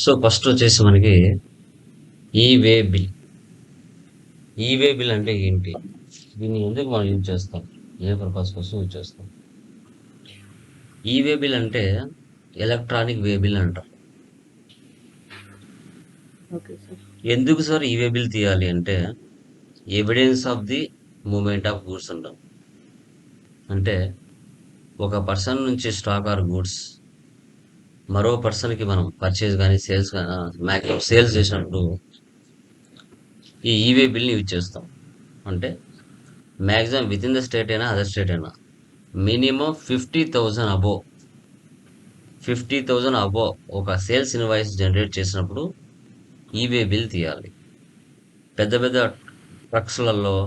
So first వచ్చేసి మనకి ఈ-వే bill. ఈ-వే bill అంటే ఏంటి? దీన్ని ఎందుకు మనం యూజ్ చేస్తాం? ఏ పర్పస్ కోసం యూజ్ చేస్తాం? ఈ-వే బిల్ అంటే ఎలక్ట్రానిక్ వే బిల్ అంటారు. Okay sir. ఎందుకు సార్ ఈ-వే బిల్ తీయాలి అంటే evidence of the movement of goods అంటాం. అంటే ఒక పర్సన్ నుంచి స్టాక్ ఆర్ గూడ్స్ మరో పర్సన్కి మనం పర్చేజ్ కానీ సేల్స్ మ్యాక్సిమం సేల్స్ చేసినప్పుడు ఈ-వే బిల్ని యూజ్ చేస్తాం. అంటే maximum with in the state అయినా అదర్ స్టేట్ అయినా మినిమం 50,000 అబోవ్ 50,000 అబోవ్ ఒక సేల్స్ ఇన్వాయిస్ జనరేట్ చేసినప్పుడు ఈ-వే బిల్ తీయాలి. పెద్ద పెద్ద ట్రక్స్లలో,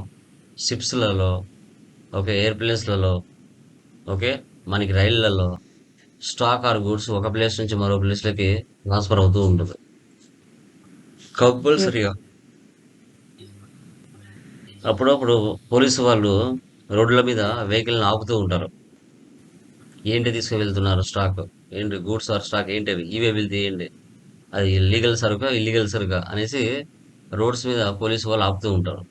షిప్స్లలో, ఓకే, ఎయిర్‌ప్లేన్స్‌లలో, ఓకే, మనకి రైళ్లలో స్టాక్ ఆర్ గూడ్స్ ఒక ప్లేస్ నుంచి మరో ప్లేస్‌లకి ట్రాన్స్‌ఫర్ అవుతూ ఉంటుంది. కంపల్సరీగా అప్పుడప్పుడు పోలీసు వాళ్ళు రోడ్ల మీద వెహికల్‌ని ఆపుతూ ఉంటారు. ఏంటి తీసుకువెళ్తున్నారు స్టాక్? ఏంటి గూడ్స్ ఆర్ స్టాక్ ఏంటవి? ఈ-వే బిల్ తీయండి. అది లీగల్ సరుకా? ఇల్లీగల్ సరుకా? అనేసి రోడ్స్ మీద పోలీసు వాళ్ళు ఆపుతూ ఉంటారు.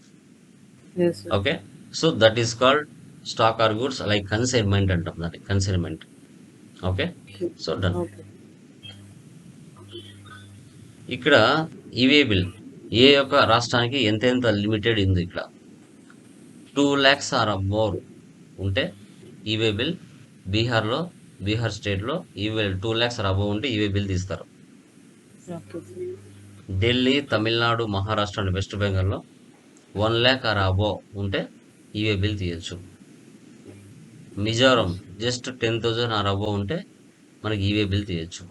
Yes sir. Okay. So that is called stock or goods like consignment అంటాం దాన్ని. Consignment. Okay. Okay. So done. Okay. ఇక్కడ ఈ-వే బిల్ ఏ యొక్క రాష్ట్రానికి ఎంతెంత లిమిటెడ్ ఉంది ఇక్కడ 2 lakhs ఆర్ మోర్ ఉంటే ఈ-వే బిల్ బీహార్ స్టేట్లో ఈ-వే 2 lakhs ఆర్ అబోవ్ ఉంటే ఈ-వే బిల్ తీస్తారు. Okay sir. Delhi, Tamil Nadu, Maharashtra and west బెంగాల్లో 1 lakh ఆర్ అబోవ్ ఉంటే ఈ-వే బిల్ తీయొచ్చు. మిజోరం జస్ట్ 10,000 ఆర్ అబోవ్ ఉంటే మనకి ఈ-వే బిల్ తీయొచ్చు.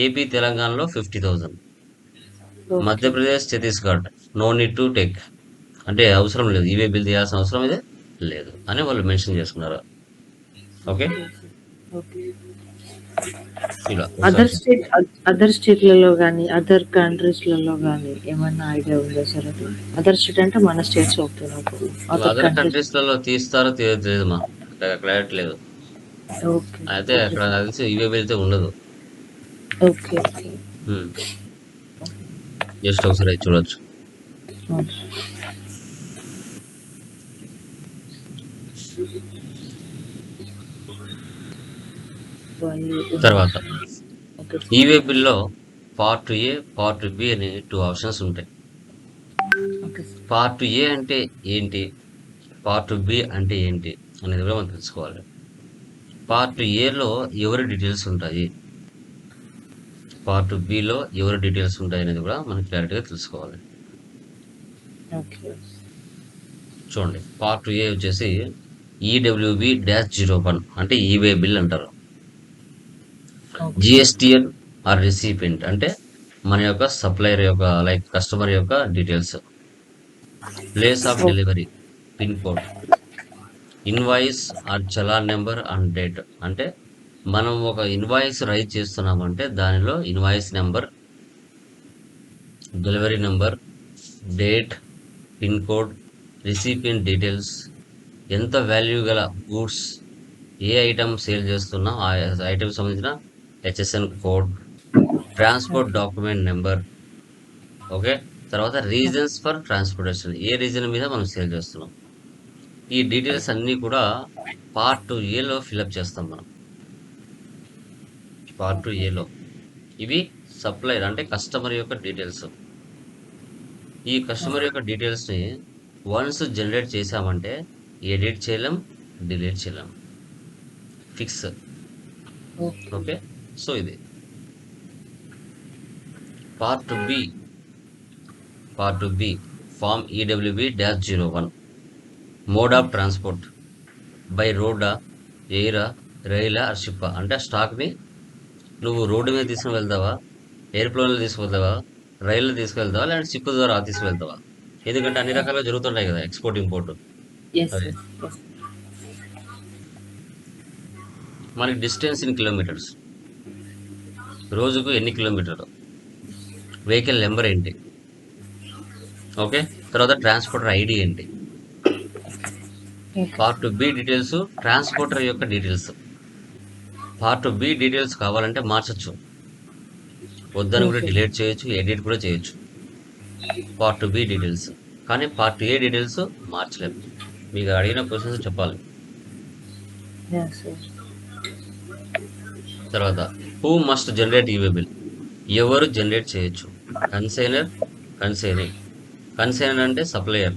ఏపీ, తెలంగాణలో 50,000. Okay. Madhya Pradesh, Chhattisgarh no need to take, అంటే అవసరం లేదు, ఈ-వే బిల్ తీయాల్సిన అవసరం ఇదే లేదు అని వాళ్ళు మెన్షన్ చేసుకున్నారు. ఓకే. Okay sir. ఓకే. ఇలా అదర్ ఒకసారి స్టేట్ అదర్ స్టేట్‌లలో గాని, అదర్ కంట్రీస్‌లలో గాని ఏమన్నా ఐడియా ఉందా సార్ అట్లా? అదర్ స్టేట్ అంటే మన స్టేట్స్ ఓకే నాకు. Other other countries. కంట్రీస్లలో తీస్తారో తెలియదు మా, క్లారిటీ లేదు. ఓకే. అయితే ఓకే అక్కడ సార్. నాకు తెలిసి ఈ-వే బిల్ అయితే ఉండదు. ఓకే. ఓకే. జస్ట్ ఒకసారి అయితే చూడొచ్చు. ఓకే. వాళ్ళు తర్వాత ఓకే. ఈ-వే బిల్లో పార్ట్ ఏ, పార్ట్ బి అని 2 ఆప్షన్స్ ఉంటాయి. Okay sir. పార్ట్ ఏ అంటే ఏంటి, పార్ట్ బి అంటే ఏంటి అనేది కూడా మనం తెలుసుకోవాలి. పార్ట్ ఏలో ఎవరి డీటెయిల్స్ ఉంటాయి, పార్ట్ బిలో ఎవరి డీటెయిల్స్ ఉంటాయి అనేది కూడా మనం క్లారిటీగా తెలుసుకోవాలి. ఓకే. చూడండి, పార్ట్ ఏ వచ్చేసి EWB-01 అంటే ఈ-వే బిల్ అంటారు. ఓకే. జిఎస్టిఎన్ ఆర్ రిసిపియంట్ అంటే మన యొక్క సప్లయర్ యొక్క లైక్ కస్టమర్ యొక్క details. Place of okay. Delivery, pin code, invoice or challan number and date. అంటే మనం ఒక ఇన్వాయిస్ రైజ్ చేస్తున్నామంటే దానిలో invoice number, delivery number, date, pin code, recipient details, ఎంత వాల్యూ గల గూడ్స్, ఏ ఐటమ్ సేల్ చేస్తున్నాం ఆ ఐటమ్ సంబంధించిన HSN code, transport okay. Document number, okay. తర్వాత reasons for transportation, A reason మీద మనం సేల్ చేస్తున్నాం. ఈ డీటెయిల్స్ అన్నీ కూడా పార్ట్ ఏలో ఫిలప్ చేస్తాం మనం. పార్ట్ ఏలో ఇవి సప్లయర్ అంటే కస్టమర్ యొక్క డీటెయిల్స్. ఈ కస్టమర్ యొక్క డీటెయిల్స్ని వన్స్ జనరేట్ చేసామంటే ఎడిట్ చేయలేం, డిలీట్ చేయలేం, ఫిక్స్. ఓకే. ఓకే. సో ఇది part B. Part B form EWB-01 mode of transport by రోడా, ఎయిరా, రైలా ఆర్ షిప్పా. అంటే స్టాక్ని నువ్వు రోడ్డు మీద తీసుకుని వెళ్తావా, ఎయిర్ప్లేన్లో తీసుకువెళ్తావా, రైల్లో తీసుకువెళ్తావా, లేదంటే షిప్ ద్వారా తీసుకువెళ్తావా? ఎందుకంటే అన్ని రకాలుగా జరుగుతుంటాయి కదా ఎక్స్పోర్ట్ ఇంపోర్ట్. యెస్. అది యెస్. యెస్. మనకి డిస్టెన్స్ ఇన్ కిలోమీటర్స్, రోజుకు ఎన్ని కిలోమీటర్లు, వెహికల్ నెంబర్ ఏంటి, ఓకే. తర్వాత ట్రాన్స్పోర్టర్ ఐడి ఏంటి. Okay. Part B details transporter యొక్క డీటెయిల్స్. పార్ట్ బి డీటెయిల్స్ కావాలంటే మార్చచ్చు. వద్దని కూడా ఓకే. డిలీట్ చేయొచ్చు, ఎడిట్ కూడా చేయొచ్చు. Part B details. కానీ పార్ట్ ఏ డీటెయిల్స్ మార్చలేము. మీకు అడిగిన క్వశ్చన్స్ చెప్పాలి. యాహ్! సార్. తర్వాత who must generate e-way bill. ఎవరు జనరేట్ చేయొచ్చు? Consignor, consignee. కన్సైనర్ అంటే సప్లయర్,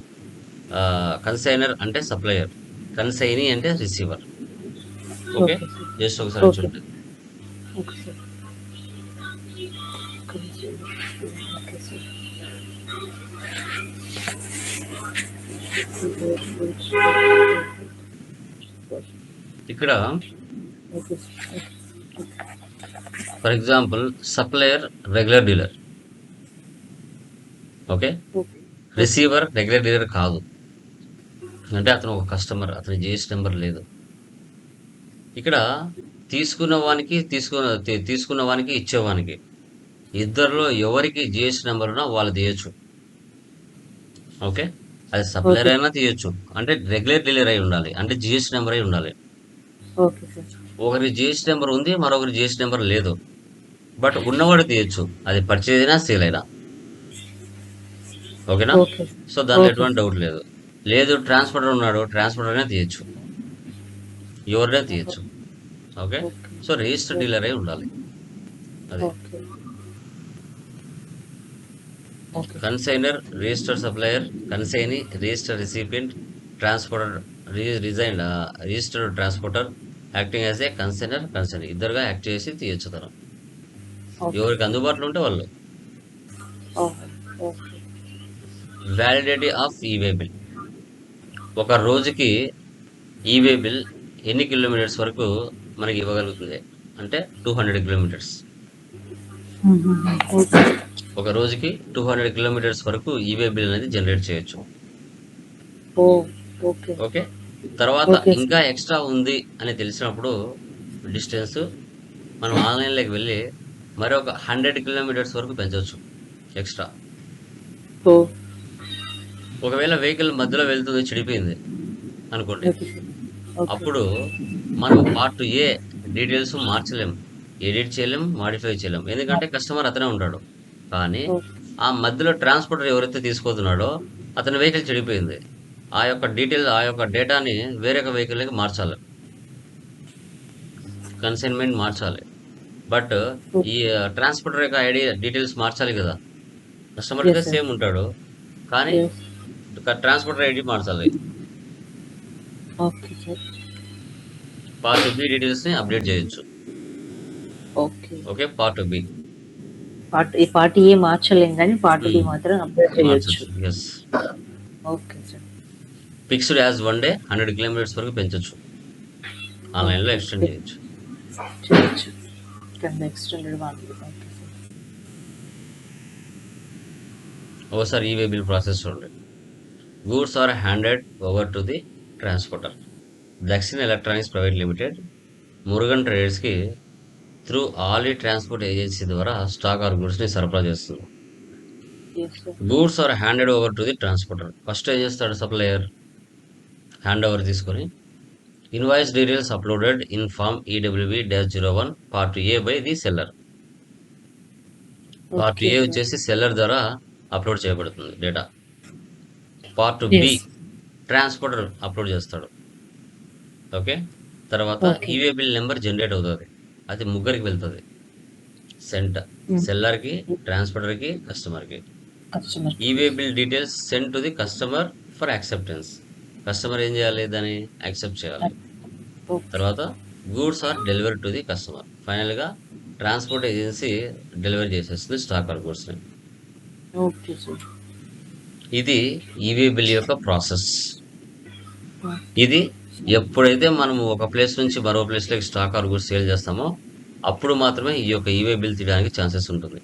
కన్సైనర్ అంటే సప్లయర్, కన్సైనీ అంటే receiver. Okay, okay sir. Just ఒకసారి ఓకే. చూడండి. Okay sir. Okay sir. ఇక్కడ okay sir. For example supplier regular dealer. Okay, okay. Receiver regular dealer కాదు, అంటే అతను ఒక కస్టమర్, అతని జిఎస్ నెంబర్ లేదు. ఇక్కడ తీసుకున్న వానికి ఇచ్చేవానికి ఇద్దరిలో ఎవరికి జిఎస్ నెంబర్ ఉన్నా వాళ్ళు తీయచ్చు. ఓకే, అది సప్లయర్ ఓకే. అయినా తీయచ్చు, అంటే రెగ్యులర్ డీలర్ అయి ఉండాలి, అంటే జిఎస్ నెంబర్ అయి ఉండాలి. Okay sir. ఒకరి జిఎస్ నెంబర్ ఉంది, మరొకరి జిఎస్ నెంబర్ లేదు, బట్ ఉన్నవాడు తీయచ్చు, అది పర్చేజ్ అయినా సేల్ అయినా. ఓకేనా? ఓకే. సో దాంట్లో ఓకే ఎటువంటి సార్. డౌట్ లేదు. లేదు ట్రాన్స్పోర్టర్ ఉన్నాడు, ట్రాన్స్పోర్టర్ అయినా తీయచ్చు, ఎవరైనా తీయచ్చు. Okay, okay. So register dealer అయి ఉండాలి. అది okay. Okay. Consignor, register supplier, consignee, register recipient, transporter, registered transporter acting as a consignor, consignee ఇద్దరుగా యాక్ట్ చేసి తీయచ్చు తను. ఓకే. ఎవరికి అందుబాటులో ఉంటే వాళ్ళు. Okay. Okay. Validity of e-way bill. ఒక రోజుకి ఈవే బిల్ ఎన్ని కిలోమీటర్స్ వరకు మనకి ఇవ్వగలుగుతుంది అంటే 200 కిలోమీటర్స్. ఓకే. ఒక రోజుకి 200 కిలోమీటర్స్ వరకు ఈవే బిల్ అనేది జనరేట్ చేయొచ్చు. ఓ ఓకే. ఓకే, తర్వాత ఓకే సార్. ఇంకా ఎక్స్ట్రా ఉంది అని తెలిసినప్పుడు డిస్టెన్స్ మనం ఆన్లైన్లోకి వెళ్ళి మరొక 100 కిలోమీటర్స్ వరకు పెంచవచ్చు ఎక్స్ట్రా. ఓ ఒకవేళ వెహికల్ మధ్యలో వెళ్తుంది, చెడిపోయింది అనుకోండి, ఓకే సార్. ఓకే. అప్పుడు మనం పార్ట్ ఏ డీటెయిల్స్ మార్చలేం, ఎడిట్ చేయలేం, మాడిఫై చేయలేం, ఎందుకంటే కస్టమర్ అతనే ఉంటాడు. కానీ ఓకే. ఆ మధ్యలో ట్రాన్స్పోర్టర్ ఎవరైతే తీసుకుపోతున్నాడో అతని వెహికల్ చెడిపోయింది, ఆ యొక్క డేటాని వేరే ఒక వెహికల్కి మార్చాలి, కన్సైన్మెంట్ మార్చాలి. బట్ ఈ ట్రాన్స్పోర్టర్ యొక్క ఐడి డీటెయిల్స్ మార్చాలి కదా. కస్టమర్ అయితే Yes, sir. సేమ్ ఉంటాడు, కానీ Yes. ట్రాన్స్పోర్టర్ ఐడి మార్చాలి. Okay sir. పార్ట్ బి డీటెయిల్స్ని అప్డేట్ చేయొచ్చు. ఓకే. ఓకే, పార్ట్ బి ఈ పార్ట్ ఏ మార్చలేం కానీ పార్ట్ బి మాత్రం అప్డేట్ చేయొచ్చు. మార్చొచ్చు. Yes, okay sir. Fixed as 1 day 100 kilometres వరకు పెంచొచ్చు, ఆన్లైన్లో ఎక్స్టెండ్ చేయొచ్చు. చేయొచ్చు. కింద ఎక్స్టెండెడ్ వన్. Okay sir. ఒకసారి ఈవే బిల్ ప్రాసెస్ చూడండి. Goods are handed over to the transporter. Dakshina electronics private limited Murugan ట్రేడర్స్కి త్రూ ఆలీ ట్రాన్స్పోర్ట్ ఏజెన్సీ ద్వారా స్టాక్ ఆర్ గూడ్స్ని సరఫరా చేస్తుంది. Yes, sir. Goods are handed over to the transporter. First ఏం చేస్తాడు supplier? Hand over తీసుకొని invoice details uploaded in form EWB-01 part A by the seller. Part Okay, A sir. వచ్చేసి seller ద్వారా upload చేయబడుతుంది data. Part B Yes. Transporter upload చేస్తాడు. Okay, తర్వాత Okay. E-way bill number generate అవుతుంది, అది ముగ్గురికి వెళ్తుంది. సెల్లర్కి, ట్రాన్స్పోర్టర్కి, కస్టమర్కి. Customer. E-way bill details send to the customer for acceptance. Customer ఏం చేయాలి? దాన్ని యాక్సెప్ట్ చేయాలి. ఓకే. తర్వాత goods are delivery to the customer. ఫైనల్గా ట్రాన్స్పోర్ట్ ఏజెన్సీ డెలివరీ చేసేస్తుంది స్టాక్ ఆర్ గూడ్స్ని. Okay sir. ఇది ఈవే బిల్ యొక్క ప్రాసెస్. ఇది ఎప్పుడైతే మనము ఒక ప్లేస్ నుంచి మరో ప్లేస్లోకి స్టాక్ ఆర్ గూడ్స్ సేల్ చేస్తామో అప్పుడు మాత్రమే ఈ యొక్క ఈవే బిల్ తీయడానికి ఛాన్సెస్ ఉంటుంది.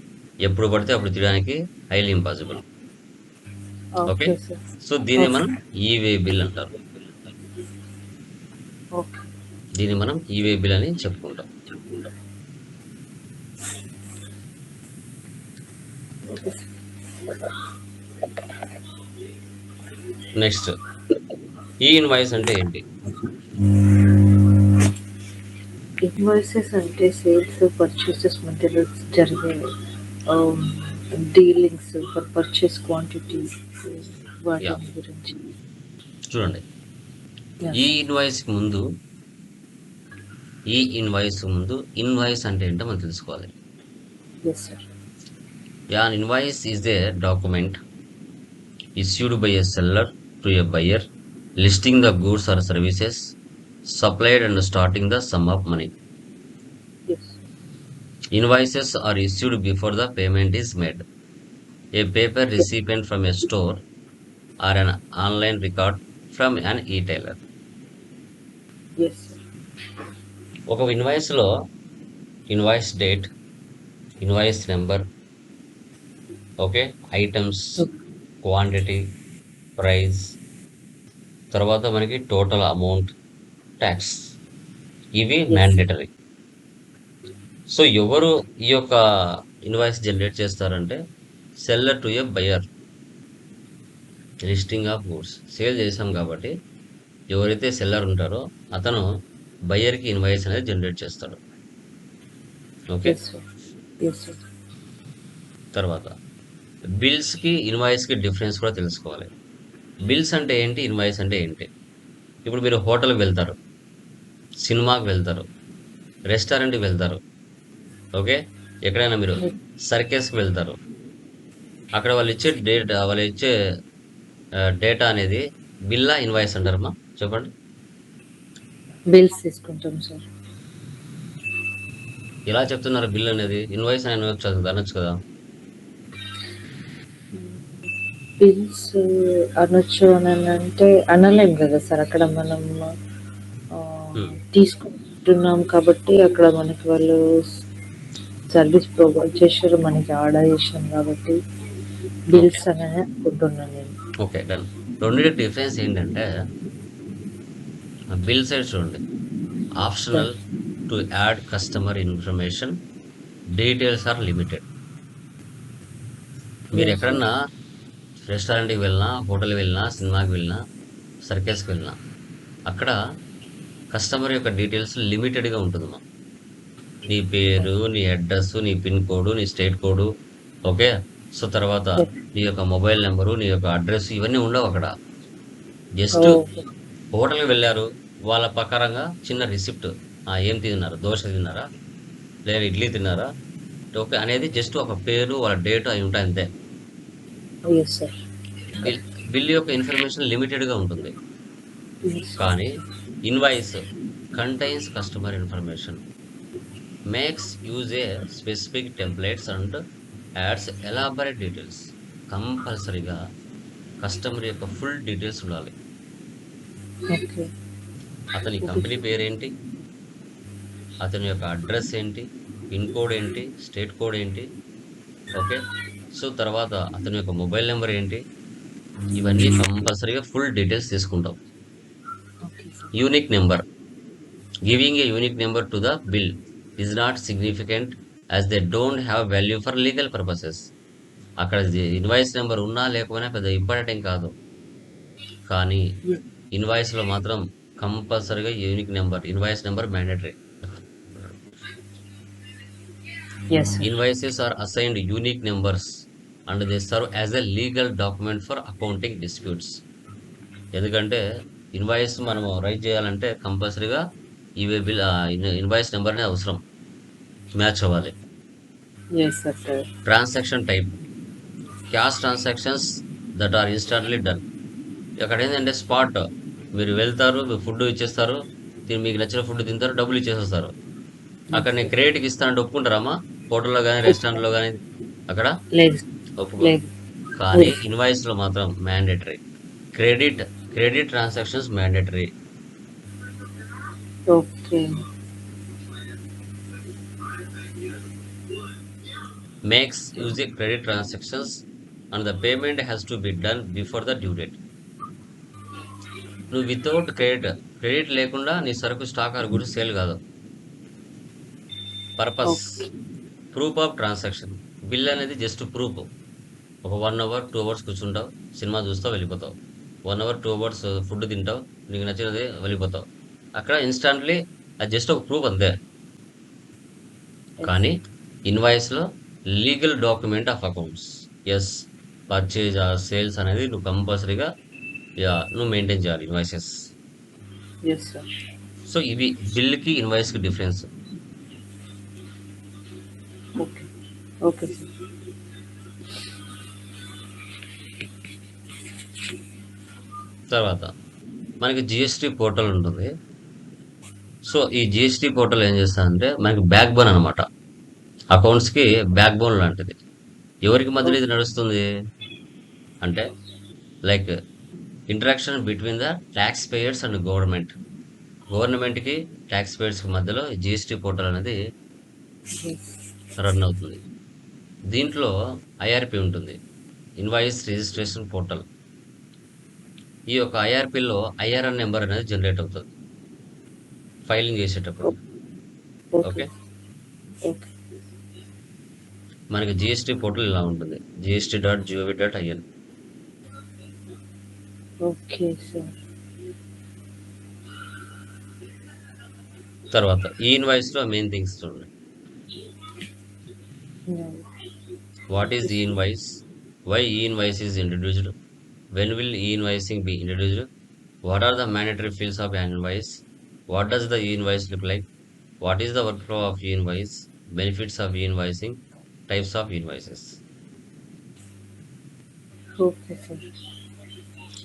ఎప్పుడు పడితే అప్పుడు తీయడానికి highly impossible. Okay, okay sir. So దీన్ని మనం ఈవే బిల్ అంటారు. ఓకే. దీన్ని మనం ఈవే బిల్ అని చెప్పుకుంటాం. Okay sir. Next, e invoice అంటే ఏంటి? ఇన్వాయిసెస్ అంటే సేల్స్ పర్చేసెస్ మధ్యలో జరిగే dealings for purchase quantity yeah వాటిని గురించి. చూడండి. యా ఈ సార్. ఇన్వాయిస్ ముందు ఈ ఇన్వాయిస్ ముందు ఇన్వాయిస్ అంటే ఏంటో మనం తెలుసుకోవాలి. Yes sir. An invoice is a document issued by a seller to a buyer listing the goods or services supplied and starting the sum of money. Yes. Invoices are issued before the payment is made. A paper recipient from a store or an online record from an e-tailer. Yes sir. ఒక ఇన్వాయిస్లో invoice date, invoice number, okay, items, quantity, price, తర్వాత మనకి total amount, tax, ఇవి yes. Mandatory. So ఎవరు ఈ యొక్క invoice generate చేస్తారంటే seller to a buyer listing of goods. Sale చేసాం కాబట్టి ఎవరైతే సెల్లర్ ఉంటారో అతను బయ్యర్కి ఇన్వాయిస్ అనేది జనరేట్ చేస్తాడు. Okay, yes sir. Yes sir. తర్వాత బిల్స్కి ఇన్వాయిస్కి డిఫరెన్స్ కూడా తెలుసుకోవాలి. బిల్స్ అంటే ఏంటి, ఇన్వాయిస్ అంటే ఏంటి? ఇప్పుడు మీరు హోటల్కి వెళ్తారు, సినిమాకి వెళ్తారు, రెస్టారెంట్కి వెళ్తారు, ఓకే, ఎక్కడైనా మీరు సర్కస్కి వెళ్తారు. అక్కడ వాళ్ళు ఇచ్చే డేటా అనేది బిల్లా ఇన్వాయిస్ అంటారమ్మా, చెప్పండి. బిల్స్ తీసుకుంటాం సార్. ఎలా చెప్తున్నారు బిల్ అనేది? ఇన్వాయిస్ అని అనొచ్చు కదా. బిల్స్ అనొచ్చు అని అంటే అనలేం కదా సార్. అక్కడ మనం తీసుకుంటున్నాం కాబట్టి అక్కడ మనకి వాళ్ళు సర్వీస్ ప్రొవైడ్ చేశారు, మనకి ఆర్డర్ చేసాం కాబట్టి బిల్స్ అని అనుకుంటున్నాను నేను. Okay, done. రెండింటి డిఫరెన్స్ ఏంటంటే బిల్ సైడ్ చూడండి, optional to add customer information, details are limited. మీరు ఎక్కడన్నా రెస్టారెంట్కి వెళ్ళినా, హోటల్కి వెళ్ళినా, సినిమాకి వెళ్ళినా, సర్కస్కి వెళ్ళినా అక్కడ కస్టమర్ యొక్క డీటెయిల్స్ లిమిటెడ్గా ఉంటుందమ్మా. నీ పేరు, నీ అడ్రస్, నీ పిన్ కోడ్, నీ స్టేట్ కోడ్, ఓకే. సో తర్వాత నీ యొక్క మొబైల్ నెంబరు, నీ యొక్క అడ్రస్, ఇవన్నీ ఉండవు అక్కడ. జస్ట్ హోటల్కి వెళ్ళారు, వాళ్ళ ప్రకారంగా చిన్న రిసిప్ట్, ఏం తిన్నారా, దోశ తిన్నారా లేదా ఇడ్లీ తిన్నారా, ఓకే అనేది జస్ట్ ఒక పేరు, వాళ్ళ డేట్ అవి ఉంటాయి అంతే. బిల్ యొక్క ఇన్ఫర్మేషన్ లిమిటెడ్గా ఉంటుంది. కానీ invoice contains customer information, makes use a specific templates and ads elaborate details. కంపల్సరీగా కస్టమర్ యొక్క ఫుల్ డీటెయిల్స్ ఉండాలి. అతని కంపెనీ పేరేంటి, అతని యొక్క అడ్రస్ ఏంటి, పిన్ కోడ్ ఏంటి, స్టేట్ కోడ్ ఏంటి, ఓకే. సో తర్వాత అతని యొక్క మొబైల్ నెంబర్ ఏంటి, ఇవన్నీ కంపల్సరీగా ఫుల్ డీటెయిల్స్ తీసుకుంటాం. Unique number, giving a unique number to the bill is not significant as they don't have value for legal purposes. అక్కడ ఇన్వాయిస్ నెంబర్ ఉన్నా లేకపోయినా పెద్ద ఇంపార్టెంట్ ఏం కాదు. కానీ ఇన్వాయిస్లో మాత్రం కంపల్సరీగా unique number, invoice number mandatory. Invoices are assigned unique numbers and they serve as a legal document for accounting disputes. ఎందుకంటే ఇన్వాయిస్ మనం రైట్ చేయాలంటే కంపల్సరీగా ఇవే ఇన్వాయిస్ నెంబర్ అనేది అవసరం, మ్యాచ్ అవ్వాలి. Transaction type, cash transactions that are instantly done. అక్కడ ఏంటంటే స్పాట్, మీరు వెళ్తారు, ఫుడ్ ఇచ్చేస్తారు, మీకు నచ్చిన ఫుడ్ తింటారు, డబ్బులు ఇచ్చేసేస్తారు. అక్కడ నేను క్రెడిట్కి ఇస్తానంటే ఒప్పుకుంటారమ్మా? హోటల్లో కానీ రెస్టారెంట్లో కానీ అక్కడ ఒప్పుకో. కానీ ఇన్వాయిస్లో మాత్రం mandatory. Credit transactions mandatory. Makes use a credit transactions and the payment has to be done before the due date. నువ్వు వితౌట్ క్రెడిట్ లేకుండా నీ సరుకు స్టాక్ ఆర్ గుడ్స్ సేల్ కాదు. Purpose, proof of transaction. Bill అనేది just proof. ఒక 1 hour 2 hours కూర్చుంటావు, cinema చూస్తావు, వెళ్ళిపోతావు. 1 hour 2 hours ఫుడ్ తింటావు, నీకు నచ్చినది వెళ్ళిపోతావు. అక్కడ ఇన్స్టాంట్లీ అది జస్ట్ ఒక ప్రూఫ్ అంతే. కానీ ఇన్వాయిస్లో legal document of accounts. Yes, purchase sales అనేది నువ్వు కంపల్సరీగా నువ్వు మెయింటైన్ చేయాలి ఇన్వాయిసెస్. Yes sir. సో ఇవి బిల్కి ఇన్వాయిస్కి డిఫరెన్స్. ఓకే. Okay sir. తర్వాత మనకి జిఎస్టీ పోర్టల్ ఉంటుంది. సో ఈ జిఎస్టీ పోర్టల్ ఏం చేస్తుందంటే మనకి బ్యాక్ బోన్ అనమాట, అకౌంట్స్కి బ్యాక్ బోన్ లాంటిది. ఎవరికి మధ్యలో ఇది నడుస్తుంది అంటే like interaction between the tax payers and గవర్నమెంట్కి ట్యాక్స్ పేయర్స్కి మధ్యలో జిఎస్టీ పోర్టల్ అనేది రన్ అవుతుంది. దీంట్లో ఐఆర్పి ఉంటుంది, ఇన్వాయిస్ రిజిస్ట్రేషన్ పోర్టల్. ఈ యొక్క ఐఆర్పిలో ఐఆర్ఎన్ నెంబర్ అనేది జనరేట్ అవుతుంది ఫైలింగ్ చేసేటప్పుడు. Okay, okay. మనకి జిఎస్టీ పోర్టల్ ఇలా ఉంటుంది, gst.gov.in. Okay sir. తర్వాత ఈ ఇన్వాయిస్లో మెయిన్ థింగ్స్ చూడండి. What is e invoice, why e invoice is introduced, when will e-invoicing be introduced, what are the mandatory fields of an invoice, what does the e-invoice look like, what is the workflow of e-invoice, benefits of e-invoicing, types of invoices. Okay sir.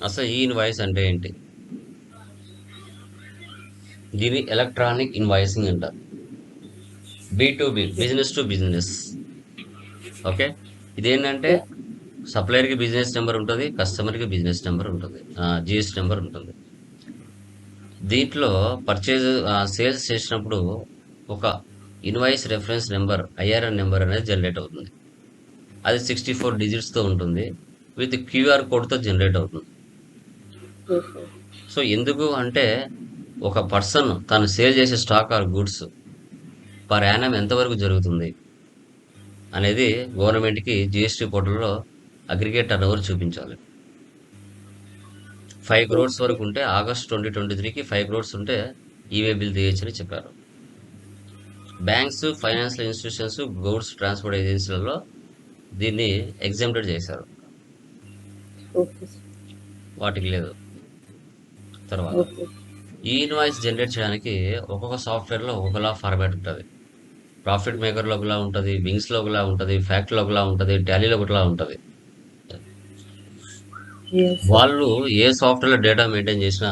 అసలు e invoice అంటే ఏంటి? దీన్ని electronic invoicing అంటారు. B2B, business to business. Okay, ఇదేంటంటే సప్లయర్కి business number ఉంటుంది, కస్టమర్కి business number ఉంటుంది, GST number ఉంటుంది. దీంట్లో పర్చేజ్ సేల్స్ చేసినప్పుడు ఒక invoice reference number IRN number అనేది జనరేట్ అవుతుంది. అది 64 డిజిట్స్తో ఉంటుంది, విత్ క్యూఆర్ కోడ్తో జనరేట్ అవుతుంది. సో ఎందుకు అంటే ఒక పర్సన్ తను సేల్ చేసే stock or goods per annum ఎంతవరకు జరుగుతుంది అనేది గవర్నమెంట్కి జిఎస్టీ పోర్టల్లో అగ్రిగేట్ టర్న్ ఓవర్ చూపించాలి. 5 crores వరకు ఉంటే ఆగస్ట్ 2023కి 5 crores ఉంటే ఈవే బిల్ తీయచ్చని చెప్పారు. Banks, financial institutions, goods transport ఏజెన్సీలలో దీన్ని ఎగ్జామ్టెడ్ చేశారు, వాటికి లేదు. తర్వాత ఈ ఇన్వాయిస్ జనరేట్ చేయడానికి ఒక్కొక్క సాఫ్ట్వేర్లో ఒక్కొక్కలా ఫార్మాట్ ఉంటుంది. ప్రాఫిట్ మేకర్లో ఒకలా ఉంటుంది, వింగ్స్లో ఒకలా ఉంటుంది, ఫ్యాక్టరీలో ఒకలా ఉంటుంది, టాలీలో ఒకలా ఉంటుంది. వాళ్ళు ఏ సాఫ్ట్వేర్లో డేటా మెయింటైన్ చేసినా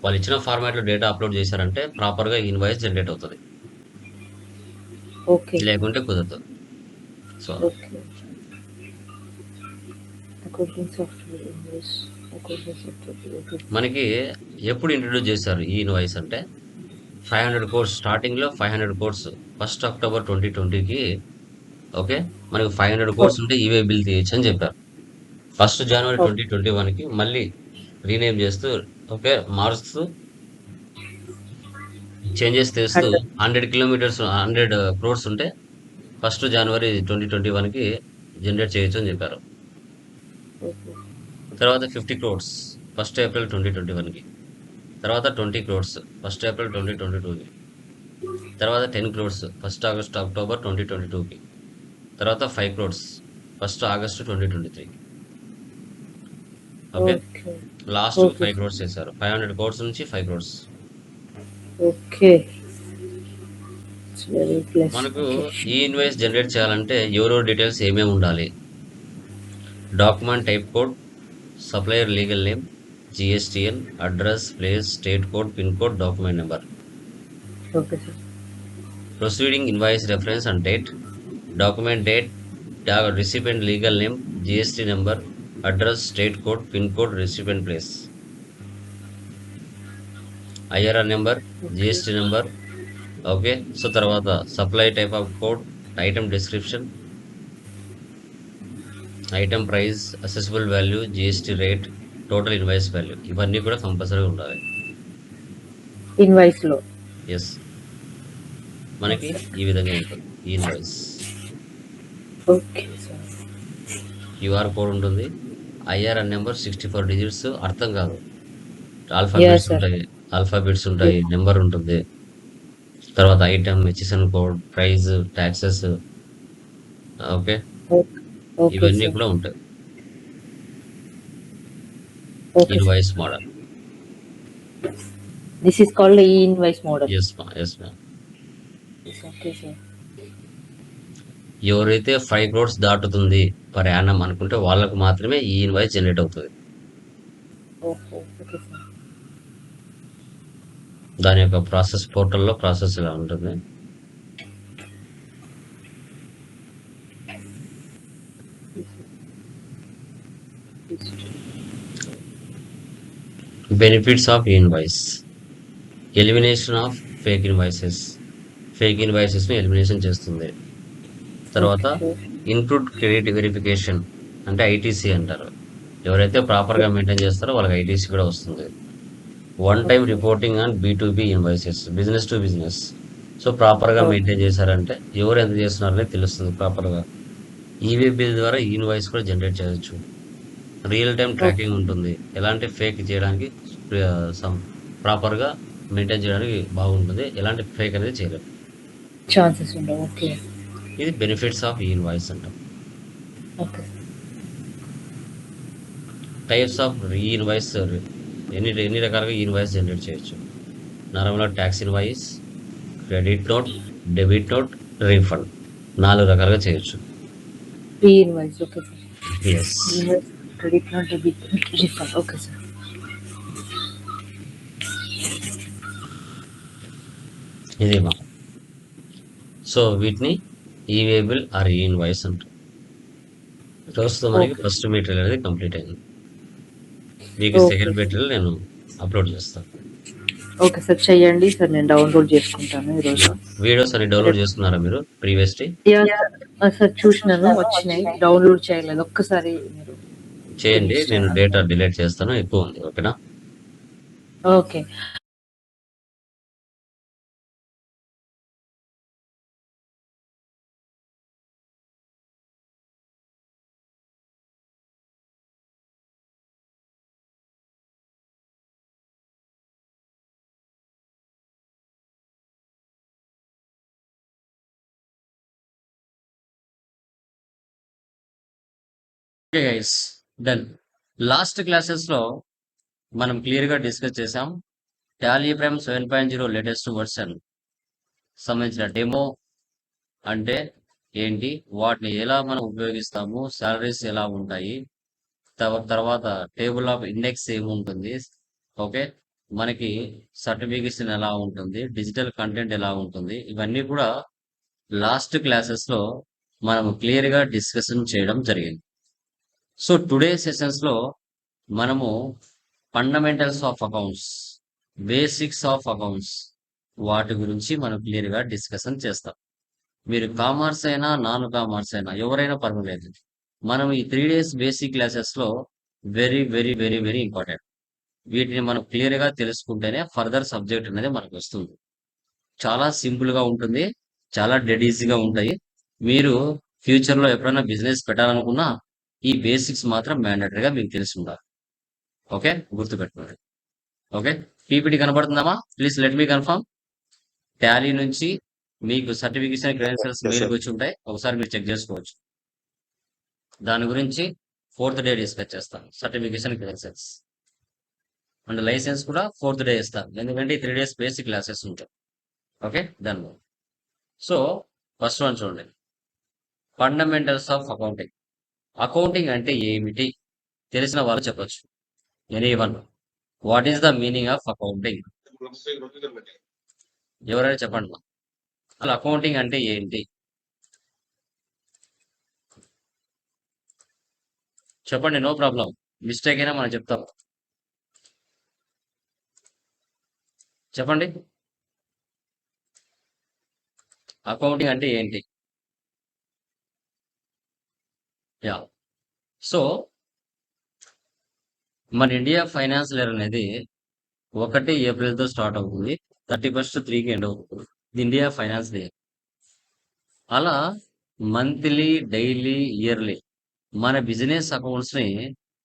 వాళ్ళు ఇచ్చిన ఫార్మాట్లో డేటా అప్లోడ్ చేశారంటే ప్రాపర్గా ఇన్వాయిస్ జనరేట్ అవుతుంది, లేకుంటే కుదరదు. సో మనకి ఎప్పుడు ఇంట్రడ్యూస్ చేశారు ఈ ఇన్వాయిస్ అంటే 500 crores స్టార్టింగ్లో 500 crores 1st October 2020కి. ఓకే, మనకి 500 crores ఉంటే ఈవే బిల్ తీయచ్చు అని చెప్పారు. 1st January 2021కి మళ్ళీ రీనేమ్ చేస్తూ ఓకే మారుస్తూ చేంజెస్ చేస్తూ 100 crores ఉంటే 1st January 2021కి జనరేట్ చేయొచ్చు అని చెప్పారు. తర్వాత 50 crores 1st April 2021కి, తర్వాత 20 crores 1st April 2022కి, తర్వాత 10 crores 1st October 2022కి, తర్వాత 5 crores 1st August 2023కి. ఓకే, లాస్ట్ 5 crores చేశారు. 500 crores నుంచి 5 crores. ఓకే, మనకు ఈ ఇన్వాయిస్ జనరేట్ చేయాలంటే ఎవరెవరు డీటెయిల్స్ ఏమేమి ఉండాలి? Document type code, supplier legal name, GSTN, address, place, state code, pin code, document number. Proceeding invoice reference and date, document date, recipient legal name, GST number, address, state code, pin code, recipient place, IRR number, GST number. Okay, so తర్వాత supply type of code, item description, item price, assessable value, GST rate, total invoice value, ఇవన్నీ కూడా కంపల్సరీగా ఉండాలి ఇన్వాయిస్లో. Yes, మనకి ఈ విధంగా ఉంటుంది ఈ invoice. Okay sir. QR code ఉంటుంది, IRR నెంబర్ 64 డిజిట్స్, అర్థం కాదు, ఆల్ఫాబెట్స్ ఉంటాయి, నెంబర్ ఉంటుంది, తర్వాత item, HSN code, price, taxes, okay. Okay. Okay ఇవన్నీ సార్. కూడా ఉంటాయి. Okay sir. Invoice model. This is called e invoice model. Yes ma'am. Yes ma'am. Okay sir. ఎవరైతే 5 క్రోర్స్ దాటుతుంది పర్ యానం అనుకుంటే వాళ్ళకు మాత్రమే ఈ ఇన్వాయిస్ జనరేట్ అవుతది. ఓహో! Okay sir. దాని యొక్క పోర్టల్‌లో ప్రాసెస్ ఇలా ఉంటుంది. Benefits of invoice. Elimination of fake invoices. Fake ఇన్వాయిసెస్‌ని ఎలిమినేషన్ చేస్తుంది. తర్వాత ఓకే. ఇన్పుట్ క్రెడిట్ వెరిఫికేషన్ అంటే ఐటీసీ అంటారు. ఎవరైతే ప్రాపర్‌గా మెయింటైన్ చేస్తారో వాళ్ళకి ఐటీసీ కూడా వస్తుంది. One time okay. Reporting on బీ2బీ invoices. Business to business. So ప్రాపర్‌గా ఓకే. మెయింటైన్ చేశారంటే ఎవరు ఎంత చేస్తున్నారనేది తెలుస్తుంది ప్రాపర్‌గా. ఈవే బిల్ ద్వారా ఈ ఇన్వాయిస్ కూడా జనరేట్ చేయొచ్చు. Real time okay. ట్రాకింగ్ ఉంటుంది. ఎలాంటి ఫేక్ చేయడానికి సమ్ ప్రాపర్‌గా మెయింటైన్ చేయడానికి బాగుంటుంది. ఎలాంటి ఫేక్ అనేది చేయలేం. ఛాన్సెస్ ఉండవు. ఓకే. ఇది బెనిఫిట్స్ ఆఫ్ ఈ ఇన్వాయిస్ అంటాం. Okay. Types of e invoice ఎన్ని రకాలుగా ఈ ఇన్వాయిస్ జనరేట్ చేయొచ్చు. నార్మల్‌గా tax invoice, credit note, debit note, refund 4 రకాలుగా చేయొచ్చు. E invoice. Okay sir. Yes. E invoice, credit note, debit note, refund. Okay sir. ఇది మా so వీటిని ఈవేబుల్ ఆర్ ఈ ఇన్వాయిస్ అంటాం. ప్రస్తుతం మనకి ఓకే. ఫస్ట్ మెటీరియల్ అనేది కంప్లీట్ అయింది. మీకు ఓకే సెకండ్ సార్. మెటీరియల్ నేను అప్లోడ్ చేస్తాను. Okay sir. చెయ్యండి సార్. నేను డౌన్లోడ్ చేసుకుంటాను ఈరోజు. యాహ్! వీడియోస్ అన్ని డౌన్లోడ్ రేపు చేసుకున్నారా మీరు ప్రీవియస్‌వి? యాహ్! సార్. సార్ చూసినాను. వచ్చినాయి. డౌన్లోడ్ చేయలేదు. ఒక్కసారి మీరు చేయండి. ఫినిష్ నేను చేయండి. డేటా డిలీట్ చేస్తాను. ఎక్కువ ఉంది. ఓకేనా? Okay. Okay guys. Done. Last క్లాసెస్‌లో మనం క్లియర్‌గా డిస్కస్ చేసాం. టాలీ ప్రైమ్ 7.0 లేటెస్ట్ వర్షన్ సంబంధించిన డెమో అంటే ఏంటి? వాటిని ఎలా మనం ఉపయోగిస్తాము? సాలరీస్ ఎలా ఉంటాయి? తర్వాత టేబుల్ ఆఫ్ ఇండెక్స్ ఏముంటుంది? ఓకే. మనకి సర్టిఫికేషన్ ఎలా ఉంటుంది? డిజిటల్ కంటెంట్ ఎలా ఉంటుంది? ఇవన్నీ కూడా లాస్ట్ క్లాసెస్‌లో మనం క్లియర్‌గా డిస్కషన్ చేయడం జరిగింది. సో టుడే సెషన్స్‌లో మనము fundamentals of accounts, basics of accounts వాటి గురించి మనం క్లియర్‌గా డిస్కషన్ చేస్తాం. మీరు కామర్స్ అయినా, నాన్ కామర్స్ అయినా ఎవరైనా పర్వాలేదు. మనం ఈ 3 డేస్ బేసిక్ క్లాసెస్‌లో very, very, very, very important. వీటిని మనం క్లియర్‌గా తెలుసుకుంటేనే ఫర్దర్ సబ్జెక్ట్ అనేది మనకొస్తుంది. చాలా సింపుల్‌గా ఉంటుంది. చాలా డెడ్ ఈజీగా ఉంటాయి. మీరు ఫ్యూచర్‌లో ఎప్పుడైనా బిజినెస్ పెట్టాలనుకున్నా ఈ బేసిక్స్ మాత్రం మ్యాండేటరీగా మీకు తెలిసుండాలి. ఓకే. గుర్తుపెట్టుకోండి. ఓకే. పీపీటీ కనబడుతుందమ్మా? Please let me confirm. Tally నుంచి మీకు సర్టిఫికేషన్ క్రెడెన్షియల్స్ Yes, sir. మెయిల్‌కి వచ్చి ఉంటాయి. ఒకసారి మీరు చెక్ చేసుకోవచ్చు. దాని గురించి ఫోర్త్ డే డిస్కస్ చేస్తాం. సర్టిఫికేషన్ క్రెడెన్షియల్స్ అండ్ లైసెన్స్ కూడా ఫోర్త్ డే ఇస్తాం. ఎందుకంటే ఈ 3 డేస్ బేసిక్ క్లాసెస్ ఉంటాయి. Okay. Done. So first one చూడండి. Fundamentals of accounting. అకౌంటింగ్ అంటే ఏమిటి? తెలిసిన వాళ్ళు చెప్పొచ్చు. Anyone. What is the meaning of accounting? ఎవరైనా చెప్పండి. అసలు అకౌంటింగ్ అంటే ఏంటి? చెప్పండి. No problem. మిస్టేక్ అయినా మనం చెప్తాం. చెప్పండి. అకౌంటింగ్ అంటే ఏంటి? యాహ్! సో మన ఇండియా ఫైనాన్షియల్ ఇయర్ అనేది 1 ఏప్రిల్‌తో స్టార్ట్ అవుతుంది. 31/3కి ఎండ్ అవుతుంది. ఇది ఇండియా ఫైనాన్షియల్ ఇయర్. అలా మంత్లీ, డైలీ, ఇయర్లీ మన బిజినెస్ అకౌంట్స్‌ని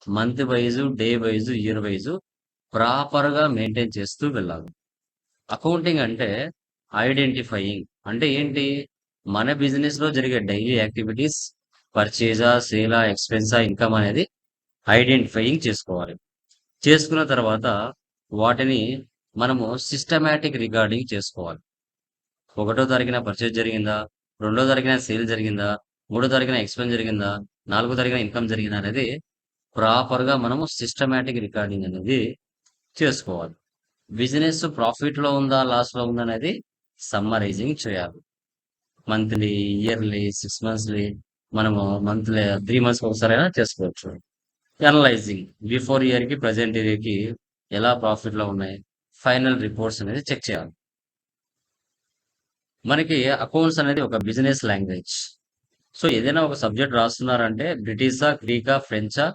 month wise, day wise, year wise ప్రాపర్‌గా మెయింటైన్ చేస్తూ వెళ్ళాలి. అకౌంటింగ్ అంటే ఐడెంటిఫైయింగ్ అంటే ఏంటి? మన బిజినెస్ లో జరిగే డైలీ యాక్టివిటీస్, పర్చేజా, సేలా, ఎక్స్పెన్సా, ఇన్కమ్ అనేది ఐడెంటిఫైయింగ్ చేసుకోవాలి. చేసుకున్న తర్వాత వాటిని మనము సిస్టమాటిక్ రికార్డింగ్ చేసుకోవాలి. 1వ తారీఖున పర్చేజ్ జరిగిందా? 2వ తారీఖున సేల్ జరిగిందా? 3వ తారీఖున ఎక్స్‌పెన్స్ జరిగిందా? 4వ తారీఖున ఇన్కమ్ జరిగిందా? అనేది ప్రాపర్‌గా మనము సిస్టమాటిక్ రికార్డింగ్ అనేది చేసుకోవాలి. బిజినెస్ ప్రాఫిట్‌లో ఉందా? లాస్‌లో ఉందా? అనేది సమ్మరైజింగ్ చేయాలి. మంత్లీ, ఇయర్లీ, 6 మంత్స్‌లీ, మనము మంత్లీ 3 మంత్స్‌కి ఒకసారైనా చేసుకోవచ్చు. అనలైజింగ్ బిఫోర్ ఇయర్‌కి, ప్రెజెంట్ ఇయర్‌కి ఎలా ప్రాఫిట్‌లో ఉన్నాయి? ఫైనల్ రిపోర్ట్స్ అనేది చెక్ చేయాలి. మనకి అకౌంట్స్ అనేది ఒక బిజినెస్ లాంగ్వేజ్. సో ఏదైనా ఒక సబ్జెక్ట్ రాస్తున్నారంటే బ్రిటిషా, గ్రీకా, ఫ్రెంచా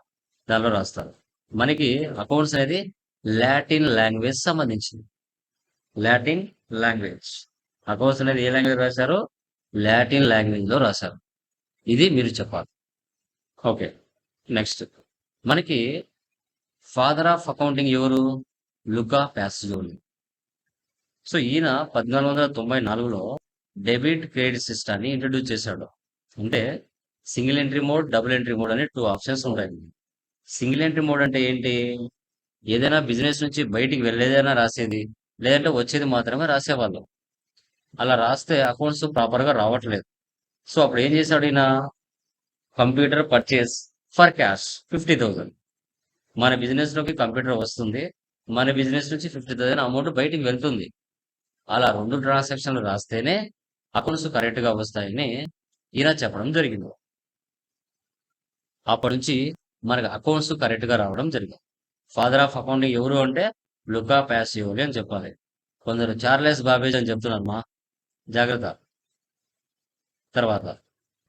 దానిలో రాస్తారు. మనకి అకౌంట్స్ అనేది లాటిన్ లాంగ్వేజ్ సంబంధించింది. Latin language. అకౌంట్స్ అనేది ఏ లాంగ్వేజ్ రాశారు? లాటిన్ లాంగ్వేజ్ లో రాశారు. ఇది మీరు చెప్పాలి. ఓకే, నెక్స్ట్ మనకి ఫాదర్ ఆఫ్ అకౌంటింగ్ ఎవరు? లుకా పాసియోలి. సో ఈయన 1494లో డెబిట్ క్రెడిట్ సిస్టాన్ని ఇంట్రడ్యూస్ చేశాడు. అంటే single entry mode, double entry mode అనే 2 ఆప్షన్స్ ఉంటాయి. సింగిల్ ఎంట్రీ మోడ్ అంటే ఏంటి? ఏదైనా బిజినెస్ నుంచి బయటికి వెళ్ళేదైనా రాసేది, లేదంటే వచ్చేది మాత్రమే రాసేవాళ్ళం. అలా రాస్తే అకౌంట్స్ ప్రాపర్ గా రావట్లేదు. సో అప్పుడు ఏం చేశాడు ఈయన? Computer purchase for cash 50,000. మన బిజినెస్ లోకి కంప్యూటర్ వస్తుంది, మన బిజినెస్ నుంచి 50,000 అమౌంట్ బయటికి వెళ్తుంది. అలా 2 ట్రాన్సాక్షన్లు రాస్తేనే అకౌంట్స్ కరెక్ట్ గా వస్తాయని ఈయన చెప్పడం జరిగింది. అప్పటి నుంచి మనకు అకౌంట్స్ కరెక్ట్ గా రావడం జరిగింది. ఫాదర్ ఆఫ్ అకౌంటింగ్ ఎవరు అంటే లుకా పాసియోలి అని చెప్పాలి. కొందరు చార్లెస్ బాబేజ్ అని చెప్తున్నారు మా, జాగ్రత్త. తర్వాత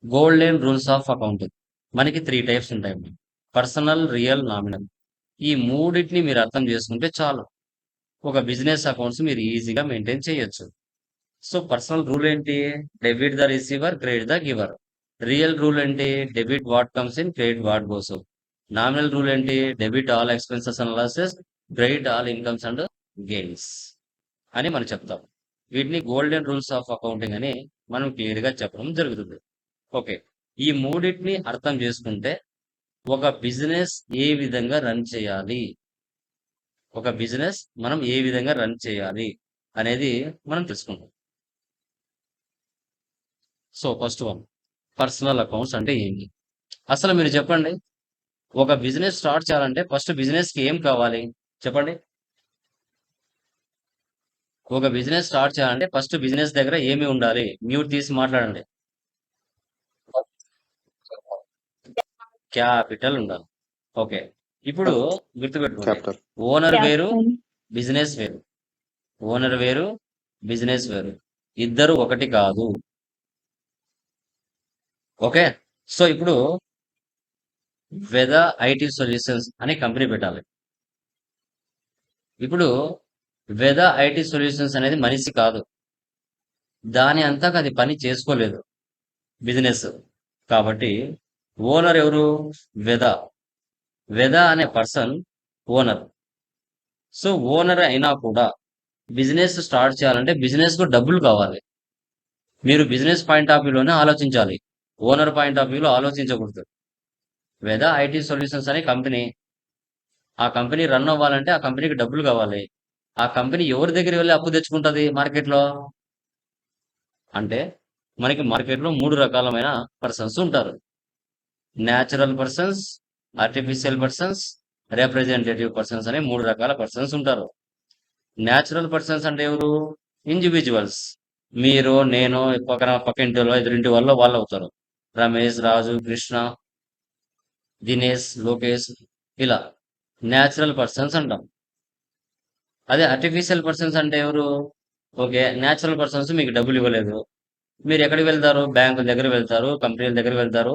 గోల్డెన్ రూల్స్ ఆఫ్ అకౌంటింగ్. మనకి 3 టైప్స్ ఉంటాయి: పర్సనల్, రియల్, నామినల్. ఈ మూడింటిని మీరు అర్థం చేసుకుంటే చాలు, ఒక బిజినెస్ అకౌంట్స్ మీరు ఈజీగా మెయింటైన్ చేయొచ్చు. సో పర్సనల్ రూల్ ఏంటి? Debit the receiver, credit the giver. Real rule ఏంటి? Debit what comes in, credit what goes out. Nominal rule ఏంటి? Debit all expenses and losses, credit all incomes and gains అని మనం చెప్తాం. వీటిని golden rules of accounting అని మనం clear గా చెప్పడం జరుగుతుంది. ఓకే, ఈ మూడింటిని అర్థం చేసుకుంటే ఒక బిజినెస్ ఏ విధంగా రన్ చేయాలి, ఒక బిజినెస్ మనం ఏ విధంగా రన్ చేయాలి అనేది మనం తెలుసుకుంటాం. So first one, personal accounts అంటే ఏంటి? అసలు మీరు చెప్పండి, ఒక బిజినెస్ స్టార్ట్ చేయాలంటే ఫస్ట్ బిజినెస్ కి ఏం కావాలి చెప్పండి? ఒక బిజినెస్ స్టార్ట్ చేయాలంటే ఫస్ట్ బిజినెస్ దగ్గర ఏమి ఉండాలి? మ్యూట్ తీసి మాట్లాడండి. క్యాపిటల్ ఉండాలి. ఓకే, ఇప్పుడు గుర్తుపెట్టుకోండి, క్యాపిటల్. ఓనర్ వేరు, క్యాపిటల్. బిజినెస్ వేరు. ఓనర్ వేరు, బిజినెస్ వేరు. ఇద్దరు ఒకటి కాదు. ఓకే, సో ఇప్పుడు వెద ఐటీ సొల్యూషన్స్ అనే కంపెనీ పెట్టాలి. ఇప్పుడు వెద ఐటీ సొల్యూషన్స్ అనేది మనిషి కాదు, దాని అంతకు అది పని చేసుకోలేదు, బిజినెస్. కాబట్టి ఓనర్ ఎవరు? వెద. వెద అనే పర్సన్ ఓనర్. సో ఓనర్ అయినా కూడా బిజినెస్ స్టార్ట్ చేయాలంటే బిజినెస్ కు డబ్బులు కావాలి. మీరు బిజినెస్ పాయింట్ ఆఫ్ వ్యూలోనే ఆలోచించాలి, ఓనర్ పాయింట్ ఆఫ్ వ్యూలో ఆలోచించకూడదు. వెద ఐటీ సొల్యూషన్స్ అనే కంపెనీ, ఆ కంపెనీ రన్ అవ్వాలంటే ఆ కంపెనీకి డబ్బులు కావాలి. ఆ కంపెనీ ఎవరి దగ్గర వెళ్ళి అప్పు తెచ్చుకుంటది మార్కెట్లో? అంటే మనకి మార్కెట్లో 3 రకాలమైన పర్సన్స్ ఉంటారు: natural persons, artificial persons, representative persons అనే 3 రకాల పర్సన్స్ ఉంటారు. న్యాచురల్ పర్సన్స్ అంటే ఎవరు? ఇండివిజువల్స్. మీరు, నేను, పక్కింటి వాళ్ళు, ఎదురింటి వాళ్ళు వాళ్ళు అవుతారు. రమేష్, రాజు, కృష్ణ, దినేష్, లోకేష్, ఇలా న్యాచురల్ పర్సన్స్ అంటాం. అదే ఆర్టిఫిషియల్ పర్సన్స్ అంటే ఎవరు? ఓకే, న్యాచురల్ పర్సన్స్ మీకు డబ్బులు ఇవ్వలేదు, మీరు ఎక్కడికి వెళ్తారు? బ్యాంకుల దగ్గర వెళ్తారు, కంపెనీల దగ్గర వెళ్తారు,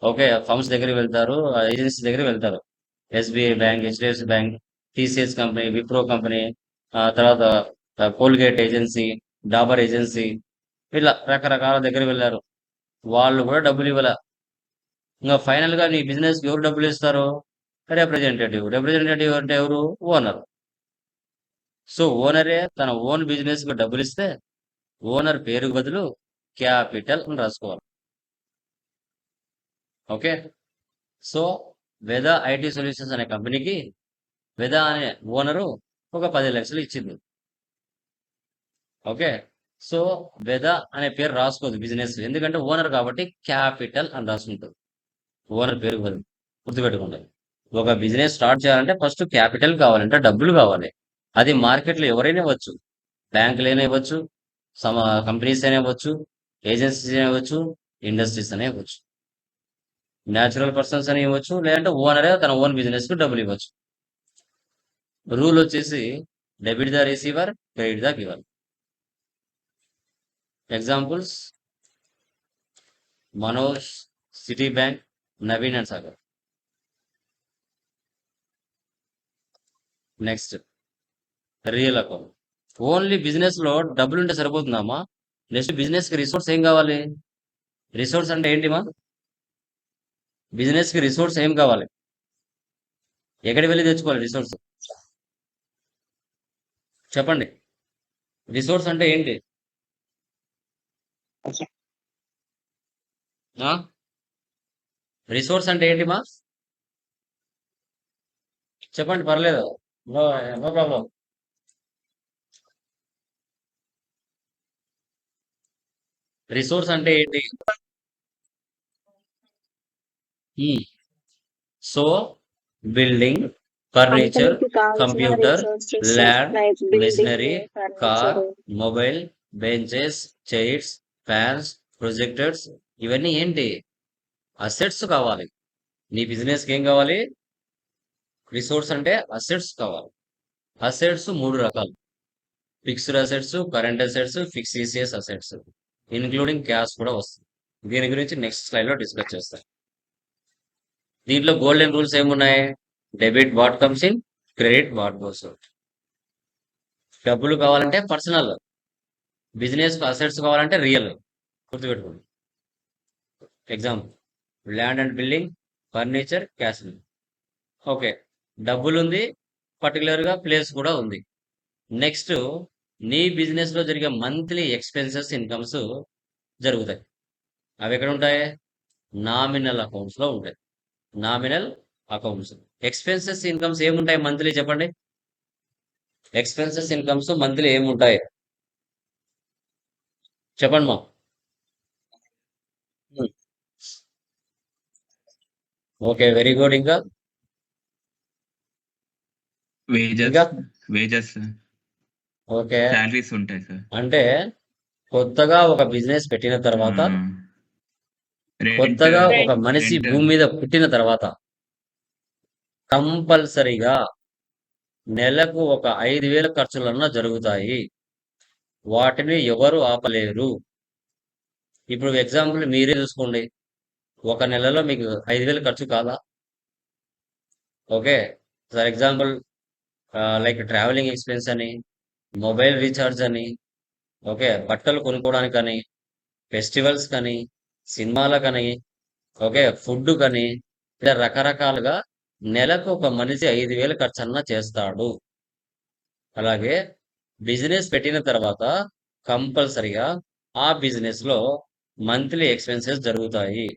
ఓకే, ఫర్మ్స్ దగ్గర వెళ్తారు, ఏజెన్సీ దగ్గర వెళ్తారు. SBI bank, HDFC bank, TCS company, Wipro company, తర్వాత కోల్గేట్ ఏజెన్సీ, డాబర్ ఏజెన్సీ, ఇలా రకరకాల దగ్గర వెళ్ళారు, వాళ్ళు కూడా డబ్బులు ఇవ్వాల. ఇంకా ఫైనల్ గా నీ బిజినెస్ ఎవరు డబ్బులు ఇస్తారు? రిప్రజెంటేటివ్. రిప్రజెంటేటివ్ అంటే ఎవరు? ఓనర్. సో ఓనరే తన ఓన్ బిజినెస్ కు డబ్బులు ఇస్తే ఓనర్ పేరు బదులు క్యాపిటల్ అని రాసుకోవాలి. ఓకే. సో వెదా ఐటీ సొల్యూషన్స్ అనే కంపెనీకి వెదా అనే ఓనరు ఒక 10 లక్షలు ఇచ్చింది. ఓకే. సో వెదా అనే పేరు రాసుకోదు బిజినెస్, ఎందుకంటే ఓనర్ కాబట్టి క్యాపిటల్ అని రాసుకుంటుంది. ఓనర్ పేరు బదులు గుర్తుపెట్టుకోండి. ఒక బిజినెస్ స్టార్ట్ చేయాలంటే ఫస్ట్ క్యాపిటల్ కావాలంటే డబ్బులు కావాలి. అది మార్కెట్లో ఎవరైనా ఇవ్వచ్చు, బ్యాంకులు అయినా ఇవ్వచ్చు, సమ కంపెనీస్ అయినా ఇవ్వచ్చు, ఏజెన్సీస్ అయినా ఇవ్వచ్చు, ఇండస్ట్రీస్ అయినా ఇవ్వచ్చు, న్యాచురల్ పర్సన్స్ అని ఇవ్వచ్చు, లేదంటే ఓనరే తన ఓన్ బిజినెస్ కు డబ్బులు ఇవ్వచ్చు. రూల్ వచ్చేసి debit the receiver, credit the giver. Examples Manoj, city bank, Naveen and Sagar. Next real account. Only business లో డబ్బులు ఉంటే సరిపోతుందమ్మా. నెక్స్ట్ బిజినెస్ కి రిసోర్స్ ఏం కావాలి? రిసోర్స్ అంటే ఏంటిమా? బిజినెస్ కి రిసోర్స్ ఏం కావాలి? ఎక్కడికి వెళ్ళి తెచ్చుకోవాలి రిసోర్స్? చెప్పండి. రిసోర్స్ అంటే ఏంటి? రిసోర్స్ అంటే ఏంటిమా? చెప్పండి, పర్లేదు, నో నో ప్రాబ్లం. రిసోర్స్ అంటే ఏంటి? సో బిల్డింగ్, ఫర్నిచర్, కంపెనీకి కావాల్సిన computer, resources lab, like building, machinery, car, furniture. Mobile, benches, chairs, fans, projectors, ఇవన్నీ ఏంటి? అసెట్స్ కావాలి. నీ బిజినెస్కి ఏం కావాలి? రిసోర్స్ అంటే అసెట్స్ కావాలి. అసెట్స్ 3 రకాలు: fixed assets, current assets, fixed assets, including cash కూడా వస్తుంది. దీని గురించి నెక్స్ట్ స్లైడ్ లో డిస్కస్ చేస్తాను. దీంట్లో గోల్డెన్ రూల్స్ ఏమున్నాయి? Debit what comes in, credit what goes out. డబ్బులు కావాలంటే పర్సనల్, బిజినెస్ అసెట్స్ కావాలంటే రియల్. గుర్తుపెట్టుకోండి. Example land and building, furniture, cash. Okay, డబ్బులు ఉంది, పర్టికులర్ గా ప్లేస్ కూడా ఉంది. నెక్స్ట్ నీ బిజినెస్ లో జరిగే మంత్లీ ఎక్స్పెన్సెస్, ఇన్కమ్స్ జరుగుతాయి. అవి ఎక్కడ ఉంటాయి? నామినల్ అకౌంట్స్ లో ఉంటాయి. Nominal accounts. ఎక్స్పెన్సెస్, ఇన్కమ్స్ ఏముంటాయి మంత్లీ? చెప్పండి. ఎక్స్పెన్సెస్, ఇన్కమ్స్ మంత్లీ ఏముంటాయి? చెప్పండి మా. Okay, very good. ఇంకా వేజెస్ ఇంకా వేజెస్ ఓకే, శాలరీస్ ఉంటాయి సార్. అంటే కొత్తగా ఒక బిజినెస్ పెట్టిన తర్వాత, రెంట్ కొత్తగా ఒక మనిషి రెంట్ భూమి మీద పుట్టిన తర్వాత కంపల్సరిగా నెలకు ఒక 5,000 ఖర్చులన్నా జరుగుతాయి. వాటిని ఎవరు ఆపలేరు. ఇప్పుడు ఎగ్జాంపుల్ మీరే చూసుకోండి. ఒక నెలలో మీకు 5,000 ఖర్చు కాదా? Okay, for example like travelling expense అని, మొబైల్ రీఛార్జ్ అని, ఓకే, బట్టలు కొనుక్కోవడానికని, ఫెస్టివల్స్ కని, సినిమాలకని, ఓకే, ఫుడ్ కని, ఇలా రకరకాలుగా నెలకు ఒక మనిషి 5,000 ఖర్చు అన్నా చేస్తాడు. అలాగే బిజినెస్ పెట్టిన తర్వాత కంపల్సరిగా ఆ బిజినెస్ లో మంత్లీ ఎక్స్పెన్సెస్ జరుగుతాయి.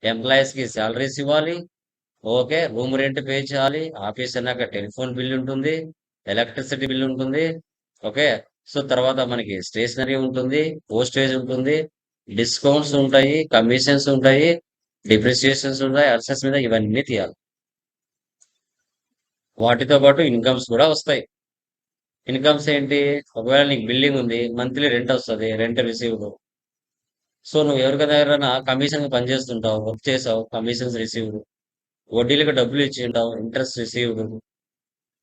ఎంప్లాయీస్ కి శాలరీస్ ఇవ్వాలి, ఓకే, రూమ్ రెంట్ పే చేయాలి, ఆఫీస్ అన్నాక టెలిఫోన్ బిల్ ఉంటుంది, ఎలక్ట్రిసిటీ బిల్ ఉంటుంది, ఓకే. సో తర్వాత మనకి స్టేషనరీ ఉంటుంది, పోస్టేజ్ ఉంటుంది, డిస్కౌంట్స్ ఉంటాయి, కమిషన్స్ ఉంటాయి, డిప్రిసియేషన్స్ ఉంటాయి, అర్సెస్ మీద ఇవన్నీ తీయాలి. వాటితో పాటు ఇన్కమ్స్ కూడా వస్తాయి. ఇన్కమ్స్ ఏంటి? ఒకవేళ నీకు బిల్డింగ్ ఉంది, మంత్లీ రెంట్ వస్తుంది, రెంట్ రిసీవ్డ్. సో నువ్వు ఎవరికి దగ్గర కమిషన్ పనిచేస్తుంటావు, వర్క్ చేసావు, కమిషన్స్ రిసీవ్డ్. వడ్డీలకు డబ్బులు ఇచ్చి ఉంటావు, ఇంట్రెస్ట్ రిసీవ్డ్.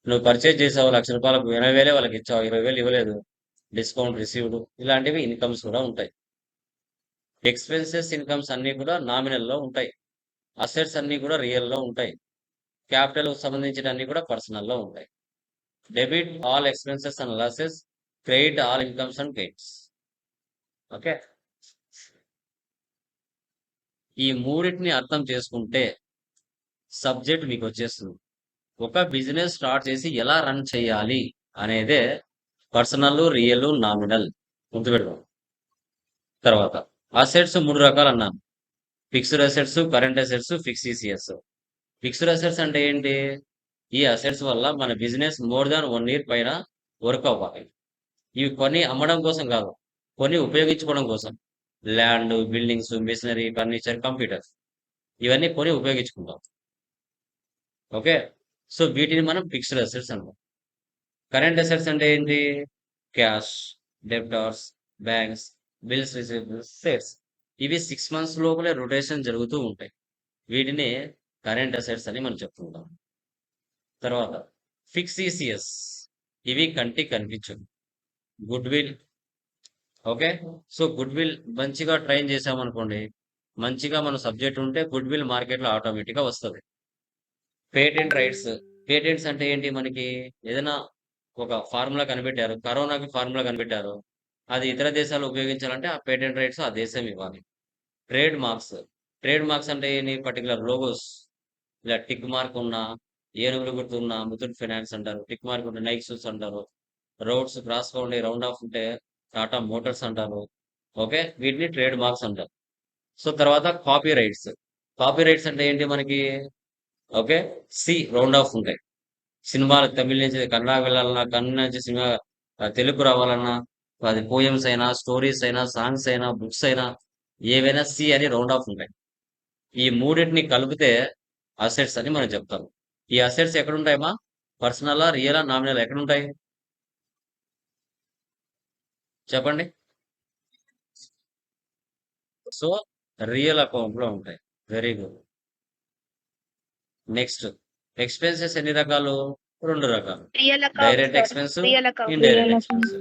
నువ్వు పర్చేజ్ చేసావు, ₹1,00,000, 80,000 వాళ్ళకి ఇచ్చావు, 20,000 ఇవ్వలేదు, డిస్కౌంట్ రిసీవ్డ్. ఇలాంటివి ఇన్కమ్స్ కూడా ఉంటాయి. ఎక్స్పెన్సెస్, ఇన్కమ్స్ అన్ని కూడా నామినల్ లో ఉంటాయి. అసెట్స్ అన్ని కూడా రియల్ లో ఉంటాయి. క్యాపిటల్ సంబంధించిన అన్ని కూడా పర్సనల్ లో ఉంటాయి. Debit all expenses and losses, credit all incomes and gains. Okay, ఈ మూడింటిని అర్థం చేసుకుంటే సబ్జెక్ట్ మీకు వచ్చేస్తుంది. ఒక బిజినెస్ స్టార్ట్ చేసి ఎలా రన్ చేయాలి అనేదే పర్సనల్, రియల్, నామినల్. గుర్తుపెట్టుకోండి. తర్వాత అసెట్స్ 3 రకాలు అన్నాను. ఫిక్స్డ్ అసెట్స్, కరెంట్ అసెట్స్, ఫిక్స్ ఈసీఎస్. ఫిక్స్డ్ అసెట్స్ అంటే ఏంటి? ఈ అసెట్స్ వల్ల మన బిజినెస్ మోర్ దాన్ 1 ఇయర్ పైన వర్క్ అవ్వాలి. ఇవి కొని అమ్మడం కోసం కాదు, కొని ఉపయోగించుకోవడం కోసం. Land, buildings, machinery, furniture, computers ఇవన్నీ కొని ఉపయోగించుకుంటాం. ఓకే, సో వీటిని మనం ఫిక్స్డ్ అసెట్స్ అంటాం. కరెంట్ అసెట్స్ అంటే ఏంటి? Cash, debtors, banks, bills receivables, sales. ఇవి 6 మంత్స్ లోపలే రొటేషన్ జరుగుతూ ఉంటాయి. వీటిని కరెంట్ అసెట్స్ అని మనం చెప్పుకుంటాం. తర్వాత ఫిక్స్ ఈసీఎస్. ఇవి కంటికి కనిపించవు. Good will. Okay, so good will మంచిగా ట్రైన్ చేసామనుకోండి, మంచిగా మన సబ్జెక్ట్ ఉంటే గుడ్ విల్ మార్కెట్లో ఆటోమేటిక్గా వస్తుంది. Patent rights. పేటెంట్స్ అంటే ఏంటి? మనకి ఏదైనా ఒక ఫార్ములా కనిపెట్టారు, కరోనాకి ఫార్ములా కనిపెట్టారు, అది ఇతర దేశాలు ఉపయోగించాలంటే ఆ పేటెంట్ రైట్స్ ఆ దేశం ఇవ్వాలి. Trade marks. ట్రేడ్ మార్క్స్ అంటే ఏంటి? పర్టికులర్ లోగోస్, ఇలా టిక్ మార్క్ ఉన్న, ఏనుగులు గుర్తు ఉన్న ముతూట్ ఫైనాన్స్ అంటారు. టిక్ మార్క్ ఉంటే నైక్ షూస్ అంటారు. రోడ్స్ క్రాస్ గా ఉండి రౌండ్ ఆఫ్ ఉంటే టాటా మోటార్స్ అంటారు. ఓకే, వీటిని ట్రేడ్ మార్క్స్ అంటారు. సో తర్వాత కాపీ రైట్స్. కాపీ రైట్స్ అంటే ఏంటి మనకి? ఓకే, సి రౌండ్ ఆఫ్ ఉంటాయి. సినిమాలు తమిళ నుంచి కన్నడ వెళ్ళాలన్నా, కన్నడ నుంచి సినిమా తెలుగు రావాలన్నా, అది పోయమ్స్ అయినా, స్టోరీస్ అయినా, సాంగ్స్ అయినా, బుక్స్ అయినా, ఏవైనా సి అని రౌండ్ ఆఫ్ ఉంటాయి. ఈ మూడింటిని కలిపితే అసెట్స్ అని మనం చెప్తాం. ఈ అసెట్స్ ఎక్కడుంటాయమ్మా? పర్సనలా, రియలా, నామినల్ ఎక్కడుంటాయి చెప్పండి? సో రియల్ అకౌంట్ లో ఉంటాయి. Very good. నెక్స్ట్, ఎక్స్పెన్సెస్ ఎన్ని రకాలు? 2 రకాలు. Real account direct sir. Expense, real account. Indirect expense.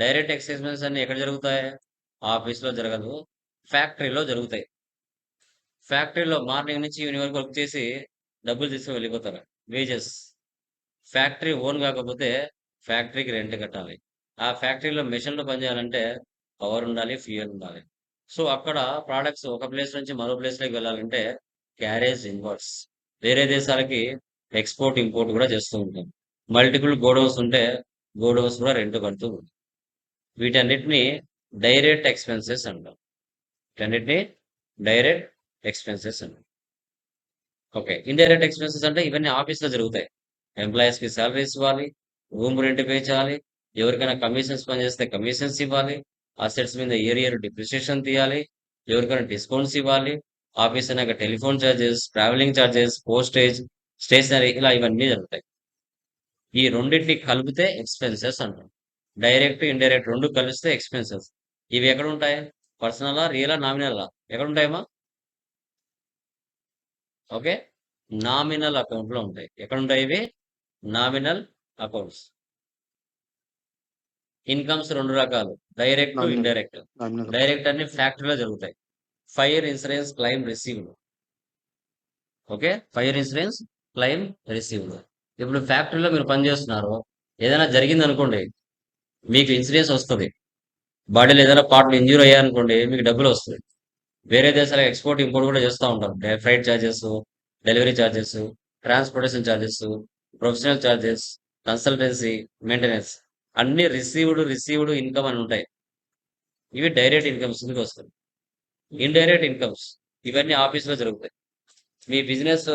Direct expense అన్ని ఎక్కడ జరుగుతాయి? ఆఫీస్ లో జరగదు, ఫ్యాక్టరీలో జరుగుతాయి. ఫ్యాక్టరీలో మార్నింగ్ నుంచి ఈవినింగ్ వరకు వర్క్ చేసి డబ్బులు తీసుకుని వెళ్ళిపోతారు, వేజెస్. ఫ్యాక్టరీ ఓన్ కాకపోతే ఫ్యాక్టరీకి రెంట్ కట్టాలి. ఆ ఫ్యాక్టరీలో మెషిన్లు పనిచేయాలంటే పవర్ ఉండాలి, ఫ్యూయల్ ఉండాలి. సో అక్కడ ప్రోడక్ట్స్ ఒక ప్లేస్ నుంచి మరో ప్లేస్లోకి వెళ్ళాలంటే క్యారేజ్ ఇన్వర్ట్స్. వేరే దేశాలకి ఎక్స్పోర్ట్ ఇంపోర్ట్ కూడా చేస్తూ ఉంటాం. మల్టిపుల్ గోడౌన్స్ ఉంటే గోడౌన్స్ కూడా రెంట్ కడుతూ ఉంటాం. వీటన్నిటిని డైరెక్ట్ ఎక్స్పెన్సెస్ అంటాం. వీటన్నిటిని డైరెక్ట్ ఎక్స్పెన్సెస్ అంటాం. ఓకే, ఇండైరెక్ట్ ఎక్స్పెన్సెస్ అంటే ఇవన్నీ ఆఫీస్లో జరుగుతాయి. ఎంప్లాయీస్ కి సాలరీస్ ఇవ్వాలి, రూమ్ రెంట్ పే చేయాలి, ఎవరికైనా కమిషన్స్ పనిచేస్తే కమిషన్స్ ఇవ్వాలి, అసెట్స్ మీద ఇయర్ డిప్రిసియేషన్ తీయాలి, ఎవరికైనా డిస్కౌంట్స్ ఇవ్వాలి, ఆఫీస్ అయినాక telephone charges, traveling charges, postage, stationery, ఇలా ఇవన్నీ జరుగుతాయి. ఈ రెండింటిని కలిపితే ఎక్స్పెన్సెస్ అంటాం. డైరెక్ట్, ఇండైరెక్ట్ రెండు కలిస్తే ఎక్స్పెన్సెస్. ఇవి ఎక్కడ ఉంటాయి? పర్సనలా, రియలా, నామినలా? ఎక్కడ ఉంటాయమ్మా? ఓకే, నామినల్ అకౌంట్ లో ఉంటాయి. ఎక్కడ ఉంటాయి ఇవి? Nominal accounts. ఇన్కమ్స్ 2 రకాలు, డైరెక్ట్, ఇండైరెక్ట్. డైరెక్ట్ అన్ని ఫ్యాక్టరీలో జరుగుతాయి. Fire insurance claim received. Okay, fire insurance claim received. ఇప్పుడు ఫ్యాక్టరీలో మీరు పనిచేస్తున్నారు, ఏదైనా జరిగింది అనుకోండి, మీకు ఇన్సూరెన్స్ వస్తుంది. బాడీలో ఏదైనా పార్ట్లు ఇంజ్యూర్ అయ్యారనుకోండి, మీకు డబ్బులు వస్తుంది. వేరే దేశాలకు ఎక్స్పోర్ట్ ఇంపోర్ట్ కూడా చేస్తూ ఉంటారు. Freight charges, delivery charges, transportation charges, professional charges, consultancy, maintenance, అన్ని రిసీవ్డ్ ఇన్కమ్ అని ఉంటాయి. ఇవి డైరెక్ట్ ఇన్కమ్స్ కిందకి వస్తాయి. ఇండైరెక్ట్ ఇన్కమ్స్ ఇవన్నీ ఆఫీస్లో జరుగుతాయి. మీ బిజినెస్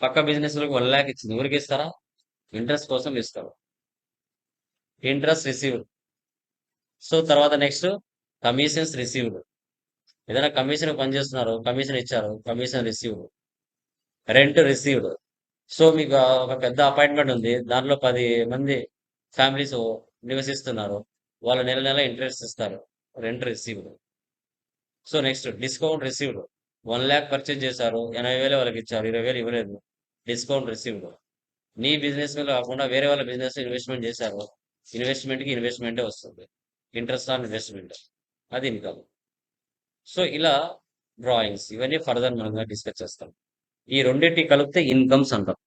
పక్క బిజినెస్ లకు 1 lakh ఇచ్చింది, ఎవరికి ఇస్తారా? ఇంట్రెస్ట్ కోసం ఇస్తారు. Interest received. సో తర్వాత నెక్స్ట్ కమిషన్స్ రిసీవ్డ్. ఏదైనా కమిషన్ పనిచేస్తున్నారు, కమిషన్ ఇచ్చారు, commission received. Rent received. So మీకు ఒక పెద్ద అపాయింట్మెంట్ ఉంది, దాంట్లో 10 మంది ఫ్యామిలీస్ నివసిస్తున్నారు, వాళ్ళు నెల నెల ఇంట్రెస్ట్ ఇస్తారు, rent received. So next discount received. 1 lakh purchase చేశారు, 80,000 వాళ్ళకి ఇచ్చారు, 20,000 ఇవ్వలేదు, డిస్కౌంట్ రిసీవ్డ్. నీ బిజినెస్ మీద కాకుండా వేరే వాళ్ళ బిజినెస్ ఇన్వెస్ట్మెంట్ చేశారు, ఇన్వెస్ట్మెంట్కి ఇన్వెస్ట్మెంటే వస్తుంది, ఇంట్రెస్ట్ ఆన్ ఇన్వెస్ట్మెంట్, అది ఇన్కమ్. సో ఇలా డ్రాయింగ్స్ ఇవన్నీ ఫర్దర్ మనం డిస్కస్ చేస్తాం. ఈ రెండింటిని కలిపితే ఇన్కమ్స్ అంటాం.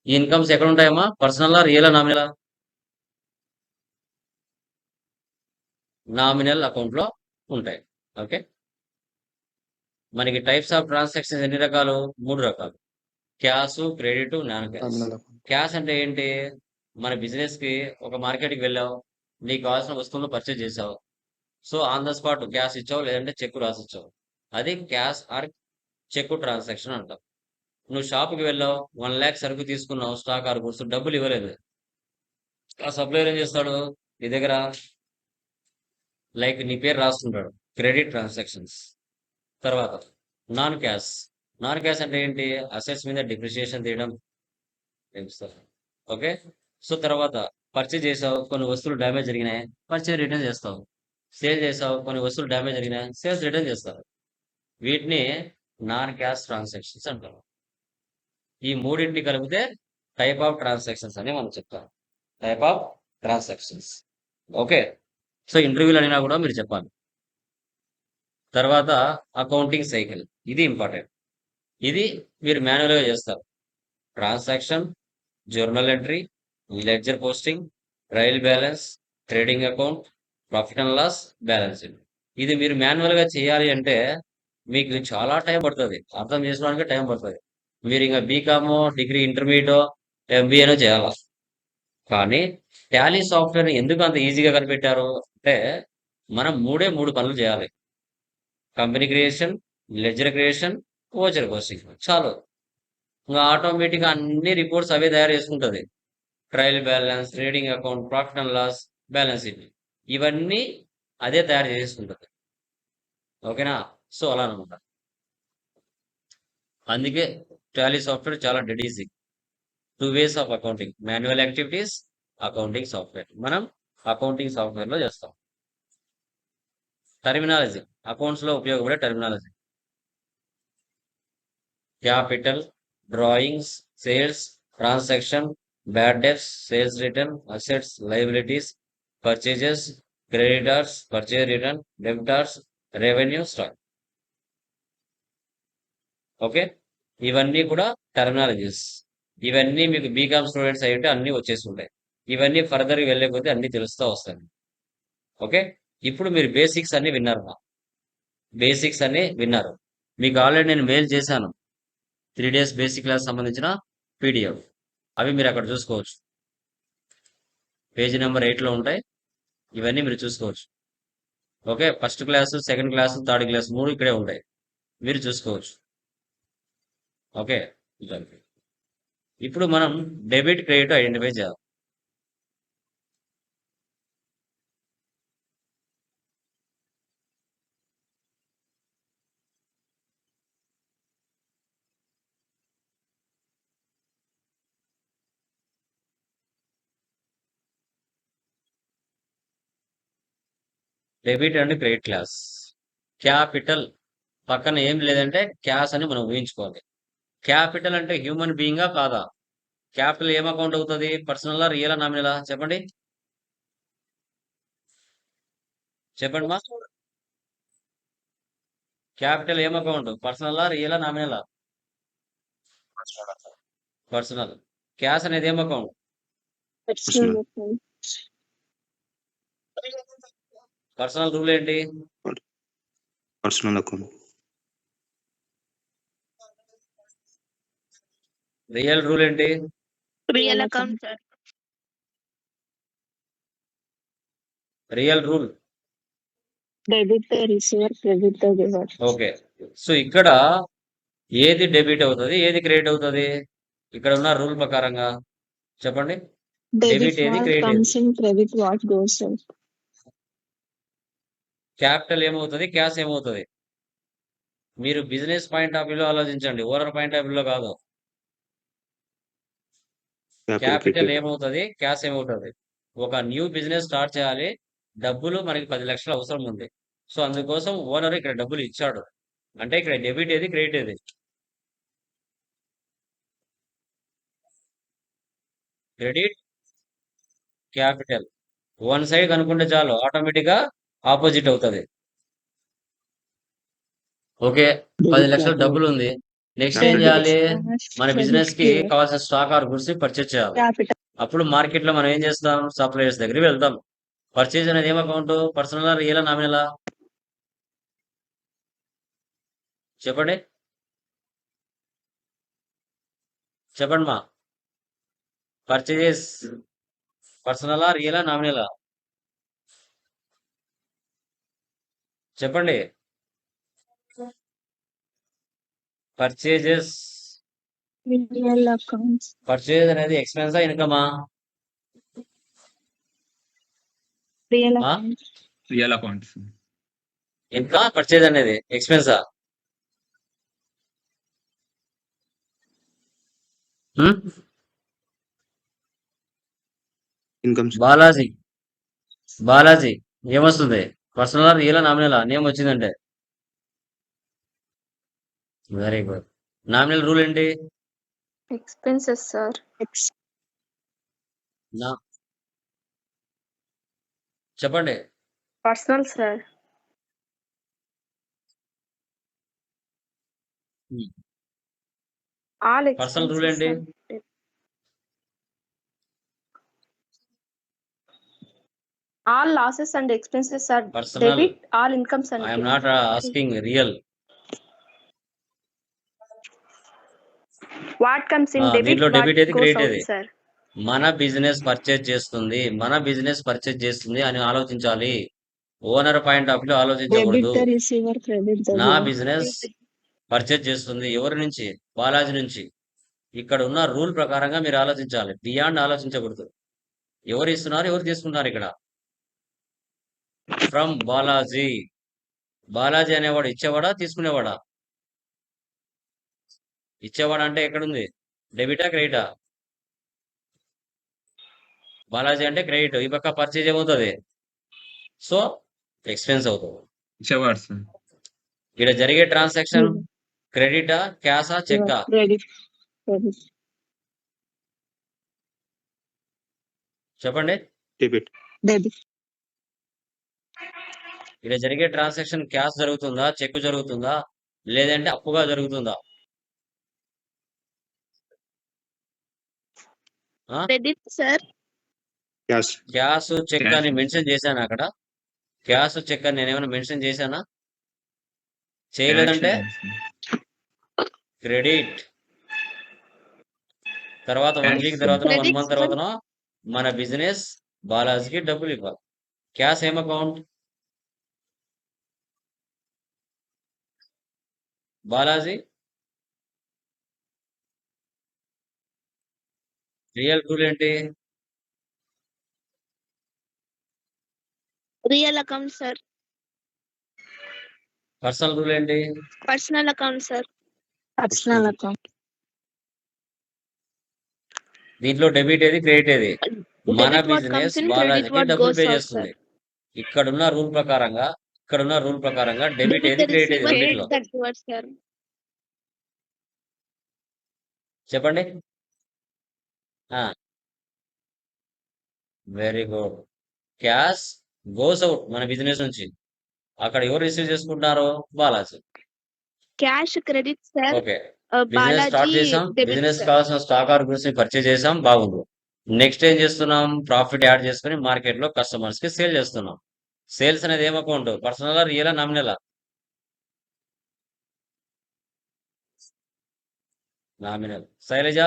ఈ ఇన్కమ్స్ ఎక్కడ ఉంటాయమ్మా? పర్సనలా, రియలా, నామినలా? నామినల్ అకౌంట్ లో ఉంటాయి. ఓకే, మనకి టైప్స్ ఆఫ్ ట్రాన్సాక్షన్స్ ఎన్ని రకాలు? 3 రకాలు. Cash, credit, non cash. Cash అంటే ఏంటి? మన బిజినెస్ కి ఒక మార్కెట్కి వెళ్ళావు, నీకు కావాల్సిన వస్తువులను పర్చేజ్ చేసావు, so on the spot cash ఇచ్చావు, లేదంటే చెక్ రాసి ఇచ్చావు. అది క్యాష్ ఆర్ చెక్ ట్రాన్సాక్షన్ అంటాం. నువ్వు షాప్కి వెళ్ళావు, 1,00,000 సరుకు తీసుకున్నావు, స్టాక్ ఆర్ గుడ్స్, డబ్బులు ఇవ్వలేదు. ఆ సప్లైర్ ఏం చేస్తాడు, నీ దగ్గర లైక్ నీ పేరు రాస్తుంటాడు, క్రెడిట్ ట్రాన్సాక్షన్స్. తర్వాత నాన్ క్యాష్. నాన్ క్యాష్ అంటే ఏంటి, అసెట్స్ మీద డిప్రిసియేషన్ తీయడం. ఓకే. సో తర్వాత పర్చేజ్ చేసావు, కొన్ని వస్తువులు డ్యామేజ్ జరిగినాయి, పర్చేజ్ రిటర్న్ చేస్తావు. సేల్ చేసావు, కొన్ని వస్తువులు డ్యామేజ్ జరిగినాయి, సేల్స్ రిటర్న్ చేస్తారు. వీటిని నాన్ క్యాష్ ట్రాన్సాక్షన్స్ అంటారు. ఈ మూడింటిని కలిపితే టైప్ ఆఫ్ ట్రాన్సాక్షన్స్ అని మనం చెప్తాం. Type of transactions. Okay. So ఇంటర్వ్యూలు అయినా కూడా మీరు చెప్పాలి. తర్వాత అకౌంటింగ్ సైకిల్, ఇది ఇంపార్టెంట్. ఇది మీరు మాన్యువల్గా చేస్తారు. Transaction, journal entry, ledger posting, trial balance, trading account, profit and loss, balance sheet. ఇది మీరు మాన్యువల్గా చేయాలి అంటే మీకు చాలా టైం పడుతుంది, అర్థం చేసుకోవడానికి టైం పడుతుంది. మీరు ఇంకా బీకామో, డిగ్రీ ఇంటర్మీడియటో, ఎంబీఏనో చేయాలి. కానీ టాలీ సాఫ్ట్వేర్ ఎందుకు అంత ఈజీగా కనిపెట్టారు అంటే, మనం మూడు పనులు చేయాలి. Company creation, ledger creation, voucher posting, చాలు. ఇంకా ఆటోమేటిక్గా అన్ని రిపోర్ట్స్ అవే తయారు చేసుకుంటుంది. Trial balance, trading account, profit and loss, balance sheet, ఇవన్నీ అదే తయారు చేసుకుంటుంది. ఓకేనా. సో అలా అనమాట. అందుకే టాలీ సాఫ్ట్వేర్ చాలా dead easy. 2 ways of accounting, manual activities, accounting software. మనం అకౌంటింగ్ సాఫ్ట్వేర్లో చేస్తాం. టర్మినాలజీ, అకౌంట్స్లో ఉపయోగపడే terminology. Capital, drawings, sales, transaction, bad debts, sales return, assets, liabilities, purchases, creditors, purchase return, debtors, revenue, stock. Okay. ఇవన్నీ కూడా terminologies. ఇవన్నీ మీకు BCom students అయి ఉంటే అన్నీ వచ్చేసి ఉంటాయి. ఇవన్నీ ఫర్దర్గా వెళ్ళకపోతే అన్నీ తెలుస్తూ వస్తాయి. ఓకే. ఇప్పుడు మీరు బేసిక్స్ అన్ని విన్నారు. బేసిక్స్ అన్ని విన్నారు. మీకు ఆల్రెడీ నేను మెయిల్ చేశాను 3 days బేసిక్ క్లాస్ సంబంధించిన పీడిఎఫ్. అవి మీరు అక్కడ చూసుకోవచ్చు. పేజీ నెంబర్ 8లో ఉంటాయి. ఇవన్నీ మీరు చూసుకోవచ్చు. Okay. First class, second class, third class 3 ఇక్కడే ఉంటాయి, మీరు చూసుకోవచ్చు. ఓకే. ఇప్పుడు మనం డెబిట్, క్రెడిట్ ఐడెంటిఫై చేయాలి. Debit and credit class. Capital పక్కన ఏం లేదంటే క్యాష్ అని మనం ఊహించుకోవాలి. క్యాపిటల్ అంటే హ్యూమన్ బీయింగా కాదా? క్యాపిటల్ ఏం అకౌంట్ అవుతుంది, పర్సనల్ రియల్ నామినలా? చెప్పండి చెప్పండి మా. క్యాపిటల్ ఏం అకౌంట్, పర్సనల్ రియల్ నామినలా? పర్సనల్. క్యాష్ అనేది ఏం అకౌంట్? పర్సనల్ రూల్ ఏంటి? Personal account. రియల్ రూల్ ఏంటి? Real account sir. Real rule debit receiver, credit giver. Okay. So ఇక్కడ ఏది డెబిట్ అవుతుంది, ఏది క్రెడిట్ అవుతుంది? ఇక్కడ ఉన్న రూల్ ప్రకారంగా చెప్పండి. డెబిట్ ఏది, వాట్ క్రెడిట్ కమ్స్ ఏది? In, credit what goes out. Capital ఏమవుతుంది, క్యాష్ ఏమవుతుంది? మీరు బిజినెస్ పాయింట్ ఆఫ్ వ్యూలో ఆలోచించండి, ఓనర్ పాయింట్ ఆఫ్ వ్యూలో కాదు. క్యాపిటల్ ఏమవుతుంది, క్యాష్ ఏమవుతుంది? ఒక న్యూ బిజినెస్ స్టార్ట్ చేయాలి, డబ్బులు మనకి 10 లక్షలు అవసరం ఉంది. సో అందుకోసం ఓనర్ ఇక్కడ డబ్బులు ఇచ్చాడు అంటే ఇక్కడ డెబిట్ ఏది, క్రెడిట్ ఏది? Credit, capital. వన్ సైడ్ కనుక్కుంటే చాలు, ఆటోమేటిక్ గా ఆపోజిట్ అవుతుంది. ఓకే. 10 లక్షల డబ్బులు ఉంది. నెక్స్ట్ ఏం చేయాలి? మన బిజినెస్ కి కావాల్సిన స్టాక్ ఆర్ గుడ్స్ పర్చేజ్ చేయాలి. క్యాపిటల్ అప్పుడు మార్కెట్ లో మనం ఏం చేస్తాం, సప్లయర్స్ దగ్గరికి వెళ్తాం. పర్చేజ్ అనేది ఏం అకౌంట్, పర్సనల్ రియల్ నామినలా? చెప్పండి చెప్పండి మా. పర్చేజెస్ పర్సనలా, రియలా, నామినలా? చెప్పండి. Purchases Real accounts. పర్చేజ్ అనేది ఎక్స్పెన్సా ఇన్కమా? Real ఆ? accounts. Real accounts. ఇంకా పర్చేజ్ అనేది ఎక్స్పెన్సా? ఇన్కమ్ బాలాజీ ఏమొస్తుంది? పర్సనల్ రియల్ నామినల్ నేమ్ వచ్చిందంటే వెరీ గుడ్. నామినల్ రూల్ ఏంటి? Expenses, sir. చెప్పండి. Personal, sir. All personal rule expenses, ఏంటి? sir. All losses and expenses are Personal. debit. All incomes and I am not asking real. what comes in debit, దీంట్లో what debit ఏది goes credit out, ఏది? sir. మన business purchase చేస్తుంది అని ఆలోచించాలి. Owner point of view Debit ఆలోచించకూడదు. the receiver, credit the నా giver. Business purchase చేస్తుంది ఎవరి నుంచి? బాలాజీ నుంచి. ఇక్కడ ఉన్న రూల్ ప్రకారంగా మీరు ఆలోచించాలి. బియాండ్ ఆలోచించకూడదు. ఎవరు ఇస్తున్నారు, ఎవరు తీసుకుంటున్నారు? ఇక్కడ ఫ్రమ్ బాలాజీ. బాలాజీ అనేవాడు ఇచ్చేవాడా తీసుకునేవాడా? ఇచ్చేవాడు అంటే ఎక్కడుంది? డెబిటా క్రెడిటా? బాలాజీ అంటే క్రెడిట్. ఈ పక్క పర్చేజ్ ఏమవుతుంది? సో ఎక్స్పెన్స్ అవుతుంది. ఇచ్చేవాడు సార్. ఇక్కడ జరిగే ట్రాన్సాక్షన్ క్రెడిటా, క్యాషా, చెక్కా? Credit. చెప్పండి. డెబిట్. ఇక్కడ జరిగే ట్రాన్సాక్షన్ క్యాష్ జరుగుతుందా, చెక్ జరుగుతుందా, లేదంటే అప్పుగా జరుగుతుందా? Credit, sir. Cash. Cash, cheque Cash. అని మెన్షన్ చేశాను అక్కడ. క్యాష్, చెక్ అని నేను ఏమైనా మెన్షన్ చేశానా? చేయలేదంటే క్రెడిట్. తర్వాత 1 వీక్ తర్వాత 1 మంత్ తర్వాత మన బిజినెస్ బాలాజీకి డబ్బులు ఇవ్వాలి. క్యాష్ ఏం అకౌంట్? బాలాజీ. రియల్ రూల్ ఏంటి? Real account, sir. Personal rule ఏంటి? Personal account, sir. Personal account. దీంట్లో డెబిట్ ఏది, క్రెడిట్ ఏది? మన Debit what business comes in, credit బాలాజీకి what డబ్బులు goes పే out, చేస్తుంది. sir. ఇక్కడున్న రూల్ ప్రకారంగా డెబిట్ Debit ఏది, the క్రెడిట్ ఏది? receiver, రెండిట్లో credit the giver, sir. చెప్పండి. Very good. Cash goes out మన బిజినెస్ నుంచి. అక్కడ ఎవరు రిసీవ్ చేసుకుంటున్నారు? Balaji. Cash credit, sir. Okay. Business start Balaji చేసాం. debit, business sir. కావాల్సిన స్టాక్ ఆర్ గూడ్స్ ని పర్చేజ్ చేసాం, బాగుంది. నెక్స్ట్ ఏం చేస్తున్నాం? ప్రాఫిట్ యాడ్ చేసుకుని మార్కెట్ లో కస్టమర్స్ కి సేల్ చేస్తున్నాం. సేల్స్ అనేది ఏం అకౌంట్? పర్సనల్, రియలా, నామినలా? నామినల్. శైలజ.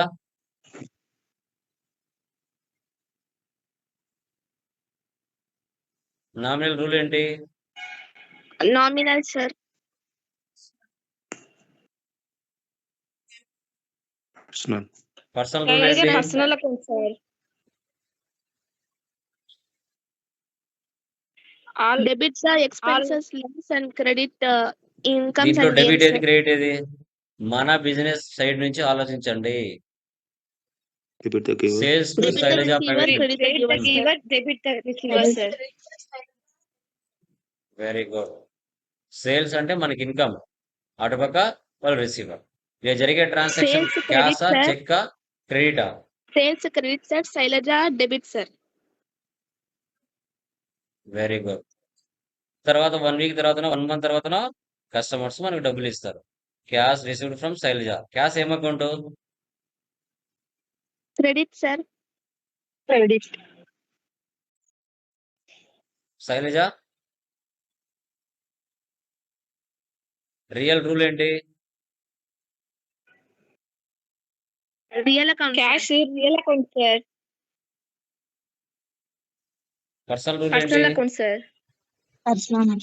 నామినల్ రూల్ ఏంటి? Nominal, sir. Personal. Personal rule ఏంటి? Personal account, sir. All debits are expenses, loans and credit incomes దీంట్లో and డెబిట్ gains, ఏది, sir. క్రెడిట్ ఏది? మన బిజినెస్ సైడ్ నుంచి ఆలోచించండి. Debit the giver. Sales to Debit the Shailaja receiver, private. credit the giver, debit the receiver, sir. Very good. Sales అంటే మనకి income, అటుపక్క వాళ్ళు రిసీవర్. ఇక జరిగే ట్రాన్సాక్షన్ Sales credit, క్యాషా, sir. చెక్కా, క్రెడిటా? Sales credit, sir. Shailaja debit, sir. Very good. తర్వాత 1 వీక్ తర్వాత 1 మంత్ తర్వాత కస్టమర్స్ మనకు డబ్బులు ఇస్తారు. Cash received from Shailaja. Cash ఏం account? Credit, sir. Credit. Shailaja. Real rule ఏంటి? Real account. Cash is real account, sir. Personal rule Personal ఏంటి? account, sir. Personal.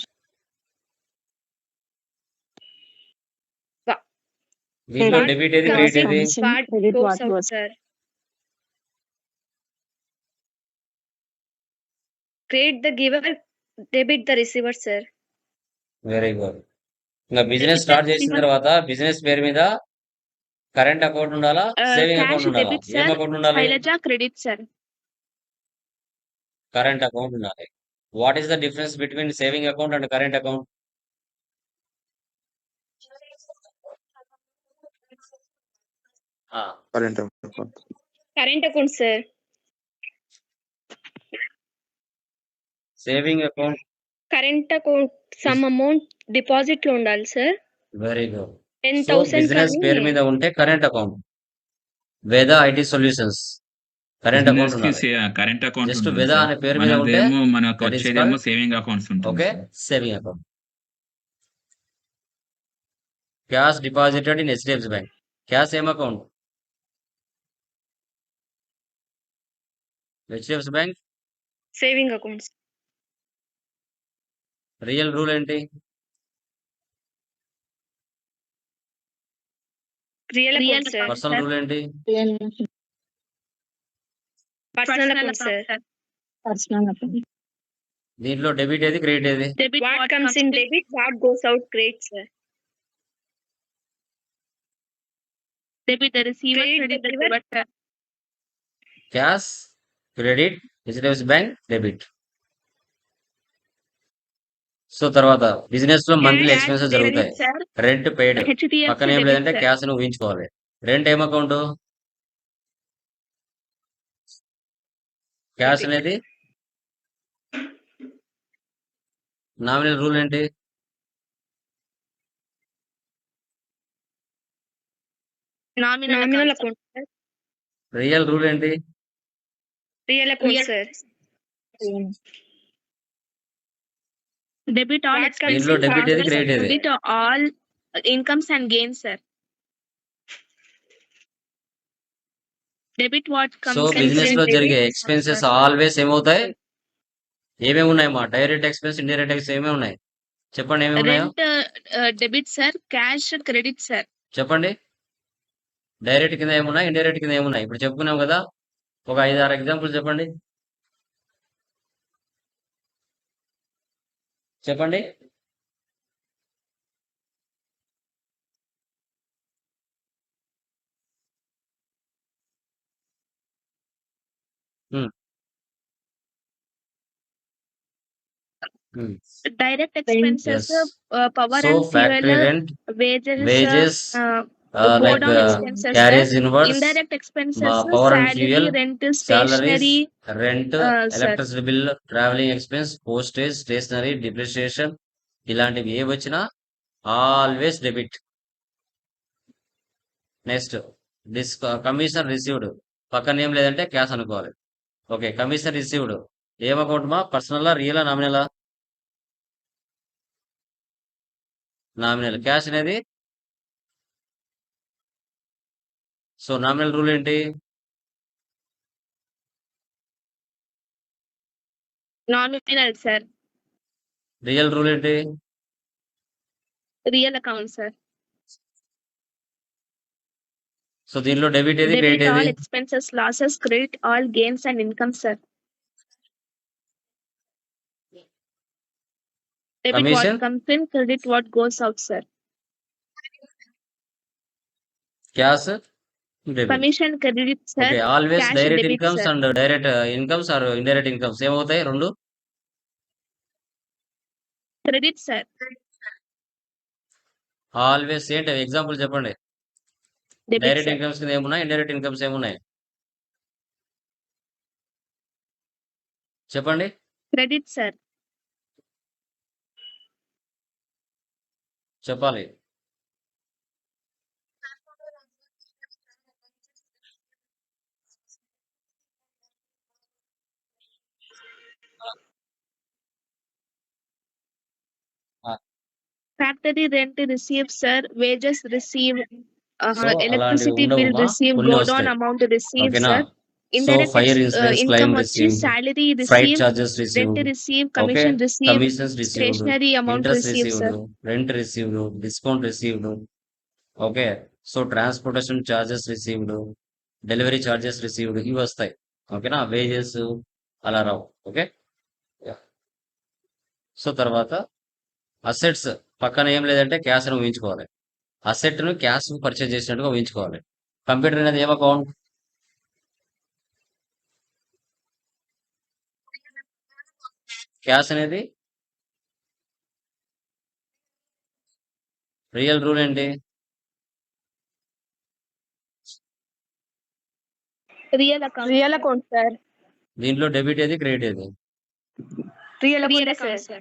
దీంట్లో What డెబిట్ ఏది comes క్రెడిట్ in, ఏది what Credit goes what out, goes. sir? Credit the giver, debit the receiver, sir. Very good. ఇంకా business Debit start the చేసిన receiver. తర్వాత business పేరు మీద current account ఉండాలా, saving Cash account ఉండాలా? debit, ఏం sir. Account ఉండాలి? Shailaja credit, sir. Current account ఉండాలి. What is the difference between saving account and current account? Current account. Current account, sir. Saving account Current account, some amount deposit లో ఉండాలి, sir. Very good. So 10,000 business కానీ పేరు మీద ఉంటే current account. వేద IT solutions current account business కి ఉండాలి. Current account just ఉంటుంది వేద సార్. అనే పేరు మీద ఉంటే మనదేమో మనకు that is వచ్చేదేమో called సేవింగ్ అకౌంట్స్ ఉంటుంది okay sir. Saving account. Cash deposited in HDFC bank. Cash ఏం account? HDFC bank. Saving accounts. Real rule ఏంటి? Real account, sir. Personal rule ఏంటి? Personal account, sir. Personal account. దీంట్లో debit ఏది credit ఏది? Debit what comes in debit, what goes out credit, sir. Debit the receiver, credit the giver, sir. Cash credit, HDFC bank debit. So తర్వాత business లో monthly Cash expenses debit, జరుగుతాయి. sir. Rent paid. HDFC పక్కన ఏం debit, లేదంటే sir. Cash ను ఊహించుకోవాలి. Rent ఏం account? Cash అనేది nominal rule ఏంటి? Nominal account, sir. Real rule ఏంటి? Real account, sir. Debit all expenses. దీంట్లో డెబిట్ ఏది క్రెడిట్ ఏది? Debit all incomes and gains, sir. Debit what so comes in business లో debit, జరిగే sir. Expenses always ఏమవుతాయి? ఏమేమి ఉన్నాయమ్మా? డైరెక్ట్ ఎక్స్పెన్స్, ఇండైరెక్ట్ ఎక్స్పెన్స్ ఏమేమి ఉన్నాయి? చెప్పండి ఏమేమి ఉన్నాయో Rent, debit, sir. Cash, credit, sir. చెప్పండి. డైరెక్ట్ కింద ఏమున్నాయి, ఇండైరెక్ట్ కింద ఏమున్నాయి? ఇప్పుడు చెప్పుకున్నాం కదా, ఒక 5-6 ఎగ్జాంపుల్స్ చెప్పండి. చెప్పండి. Direct expenses, Yes. power so and factory fuel, rent, wages, wages, go like down expenses, sir. Carriage inwards, Indirect expenses, power and salary, fuel, rent, salaries, stationery, rent, sir. Electricity bill, traveling expense, postage, stationery, depreciation, ఇలాంటివి ఏ వచ్చినా always debit. Next commission received, పక్కన ఏం లేదంటే cash అనుకోవాలి. Okay, commission received ఏం account మా? పర్సనలా, రియలా, నామినలా? నామినల్. క్యాష్ అనేది సో నామినల్ రూల్ ఏంటి? Nominal, sir. రియల్ రూల్ ఏంటి? Real account, sir. సో దీనిలో డెబిట్ ఏది క్రెడిట్ Debit all ఏది? expenses, losses, credit all gains and income, sir. Debit Commission? what comes in, credit what goes out, sir. Cash debit. Commission, credit, sir. Okay, always Cash direct debit, incomes sir. And direct incomes are indirect incomes ఏమవుతాయి? రెండు Credit, sir. Always ఏంటి? Example చెప్పండి. Debit, direct sir. Incomes కింద ఏమున్నాయి, indirect incomes ఏమున్నాయి? చెప్పండి. Credit, sir. చెప్పాలి. Factory rent receive, sir. Wages receive. So అలాంటివి Electricity bill ఉండవు, receive. కొన్ని Go down వస్తాయి. amount receive, ఓకేనా? sir. సో Indirect fire insurance income claim వచ్చి received, salary freight receive, charges rent received, receive, okay, commission receive, commissions received, stationery amount interest receive, sir. Received, rent received, discount received, okay. So transportation charges received, delivery charges received ఇవి వస్తాయి. ఓకేనా? Wages అలా రావు. Okay. So తర్వాత assets పక్కన ఏం లేదంటే cash అని ఊహించుకోవాలి. అసెట్ ను క్యాష్ పర్చేజ్ చేసినట్టుగా ఊహించుకోవాలి. కంప్యూటర్ అనేది ఏం అకౌంట్? క్యాష్ అనేది రియల్ రూల్ ఏంటి? Real account, sir. దీంట్లో డెబిట్ ఏది, క్రెడిట్ ఏది? Real Real account, account, sir. sir.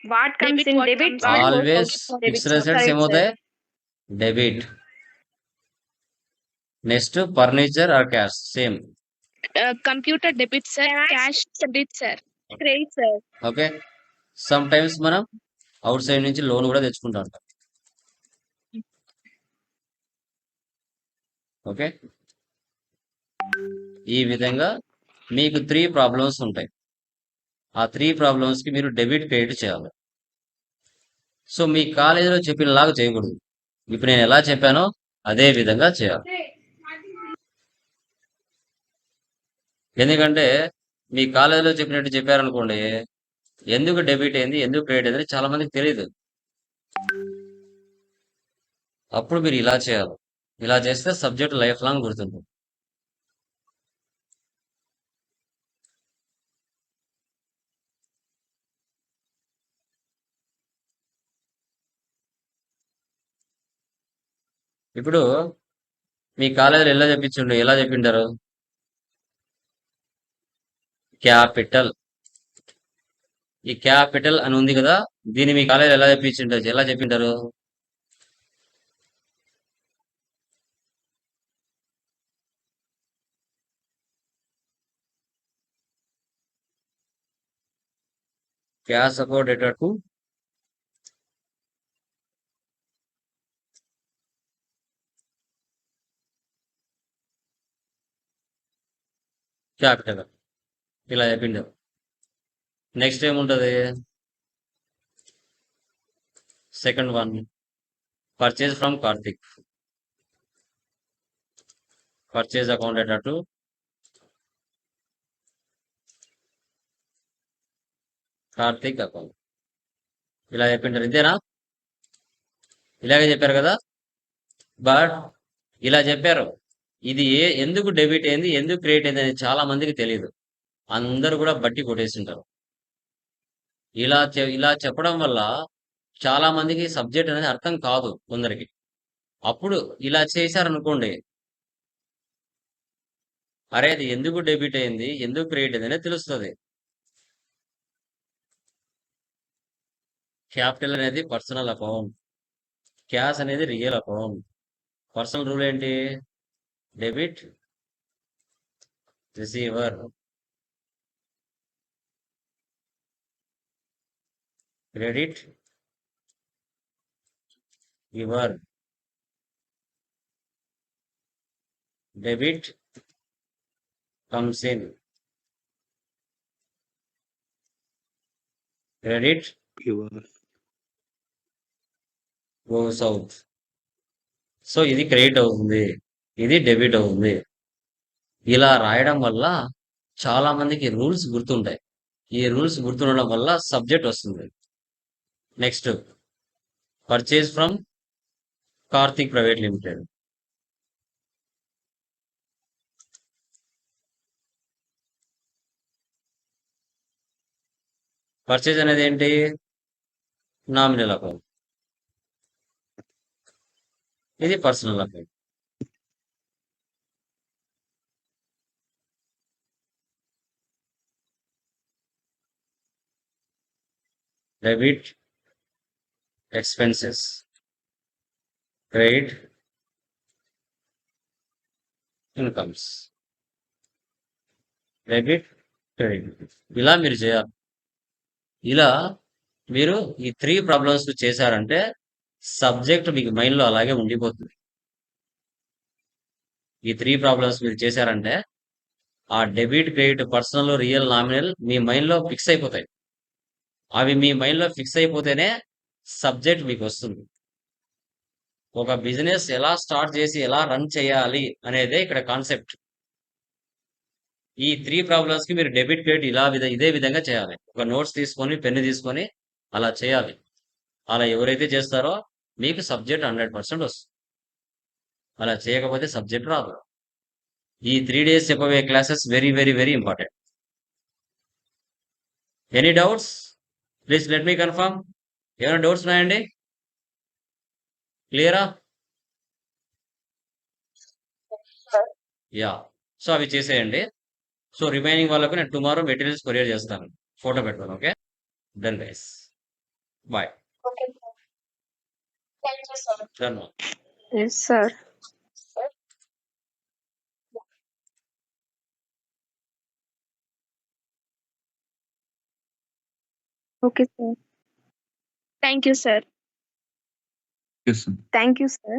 What comes Debit, in what debit? comes What in goes always out debit, fixed sir. Assets Correct, ఏమవుతాయి? sir. Debit. Next furniture or cash same. Computer debit, sir. Cash credit, sir. Credit, sir. Okay. Sometimes మనం outside నుంచి loan కూడా తెచ్చుకుంటా ఉంటాం. Okay. ఈ విధంగా మీకు 3 problems ఉంటాయి. ఆ 3 ప్రాబ్లమ్స్ కి మీరు డెబిట్ క్రెడిట్ చేయాలి. సో మీ కాలేజీలో చెప్పినలాగా చేయకూడదు. ఇప్పుడు నేను ఎలా చెప్పానో అదే విధంగా చేయాలి. ఎందుకంటే మీ కాలేజీలో చెప్పినట్టు చెప్పారనుకోండి, ఎందుకు డెబిట్ అయింది, ఎందుకు క్రెడిట్ అయింది చాలా మందికి తెలియదు. అప్పుడు మీరు ఇలా చేయాలి. ఇలా చేస్తే సబ్జెక్ట్ లైఫ్ లాంగ్ గుర్తుంటుంది. ఇప్పుడు మీ కాలేజీలో ఎలా చెప్పింటారు? క్యాపిటల్. ఈ క్యాపిటల్ అని ఉంది కదా, దీన్ని మీ కాలేజీలో ఎలా చెప్పింటారు? Cash account data to capital ఇలా చెప్పిండారు. నెక్స్ట్ ఏముంటది? Second one purchase from Karthik. Purchase account data to Karthik account ఇలా చెప్పింటారు. ఇంతేనా? ఇలాగే చెప్పారు కదా. బట్ ఇలా చెప్పారు. ఇది ఎందుకు డెబిట్ అయింది, ఎందుకు క్రెడిట్ అయింది అనేది చాలా మందికి తెలియదు. అందరూ కూడా బట్టి కొట్టేసింటారు. ఇలా చెప్పడం వల్ల చాలా మందికి సబ్జెక్ట్ అనేది అర్థం కాదు కొందరికి. అప్పుడు ఇలా చేశారనుకోండి, అరే అది ఎందుకు డెబిట్ అయింది, ఎందుకు క్రెడిట్ అయింది అనేది తెలుస్తుంది. క్యాపిటల్ అనేది పర్సనల్ అకౌంట్, క్యాష్ అనేది రియల్ అకౌంట్. పర్సనల్ రూల్ ఏంటి? Debit receiver, credit giver, debit comes in, credit Giver. goes out. So ఇది క్రెడిట్ అవుతుంది, ఇది డెబిట్ అవుతుంది. ఇలా రాయడం వల్ల చాలా మందికి రూల్స్ గుర్తుంటాయి. ఈ రూల్స్ గుర్తుండడం వల్ల సబ్జెక్ట్ వస్తుంది. Next purchase from Karthik private limited. Purchase అనేది ఏంటి? Nominal account. ఇది personal account. Debit expenses, credit incomes, debit credit. ఇలా మీరు చేయాలి. ఇలా మీరు ఈ 3 ప్రాబ్లమ్స్ చేశారంటే సబ్జెక్ట్ మీకు మైండ్లో అలాగే ఉండిపోతుంది. ఈ 3 ప్రాబ్లమ్స్ మీరు చేశారంటే ఆ debit credit personal real nominal మీ మైండ్లో ఫిక్స్ అయిపోతాయి. అవి మీ మైండ్లో ఫిక్స్ అయిపోతేనే సబ్జెక్ట్ మీకు వస్తుంది. ఒక బిజినెస్ ఎలా స్టార్ట్ చేసి ఎలా రన్ చేయాలి అనేదే ఇక్కడ కాన్సెప్ట్. ఈ 3 ప్రాబ్లమ్స్ కి మీరు డెబిట్ క్రెడిట్ ఇదే విధంగా చేయాలి. ఒక నోట్స్ తీసుకొని పెన్ను తీసుకొని అలా చేయాలి. అలా ఎవరైతే చేస్తారో మీకు సబ్జెక్ట్ 100% వస్తుంది. అలా చేయకపోతే సబ్జెక్ట్ రాదు. ఈ 3 days చెప్పబోయే classes very very very important. Any doubts? Please let me confirm. ఏమైనా డౌట్స్ ఉన్నాయండి? క్లియరా? యా. సో అవి చేసేయండి. సో రిమైనింగ్ వాళ్ళకు నేను టుమారో మెటీరియల్స్ కొరియర్ చేస్తాను. ఫోటో పెడతాను. Okay, done guys. Bye. Okay, sir. Thank you, sir. Done. Yes, sir. Okay, sir. Thank you, sir. Yes, sir. Thank you, sir.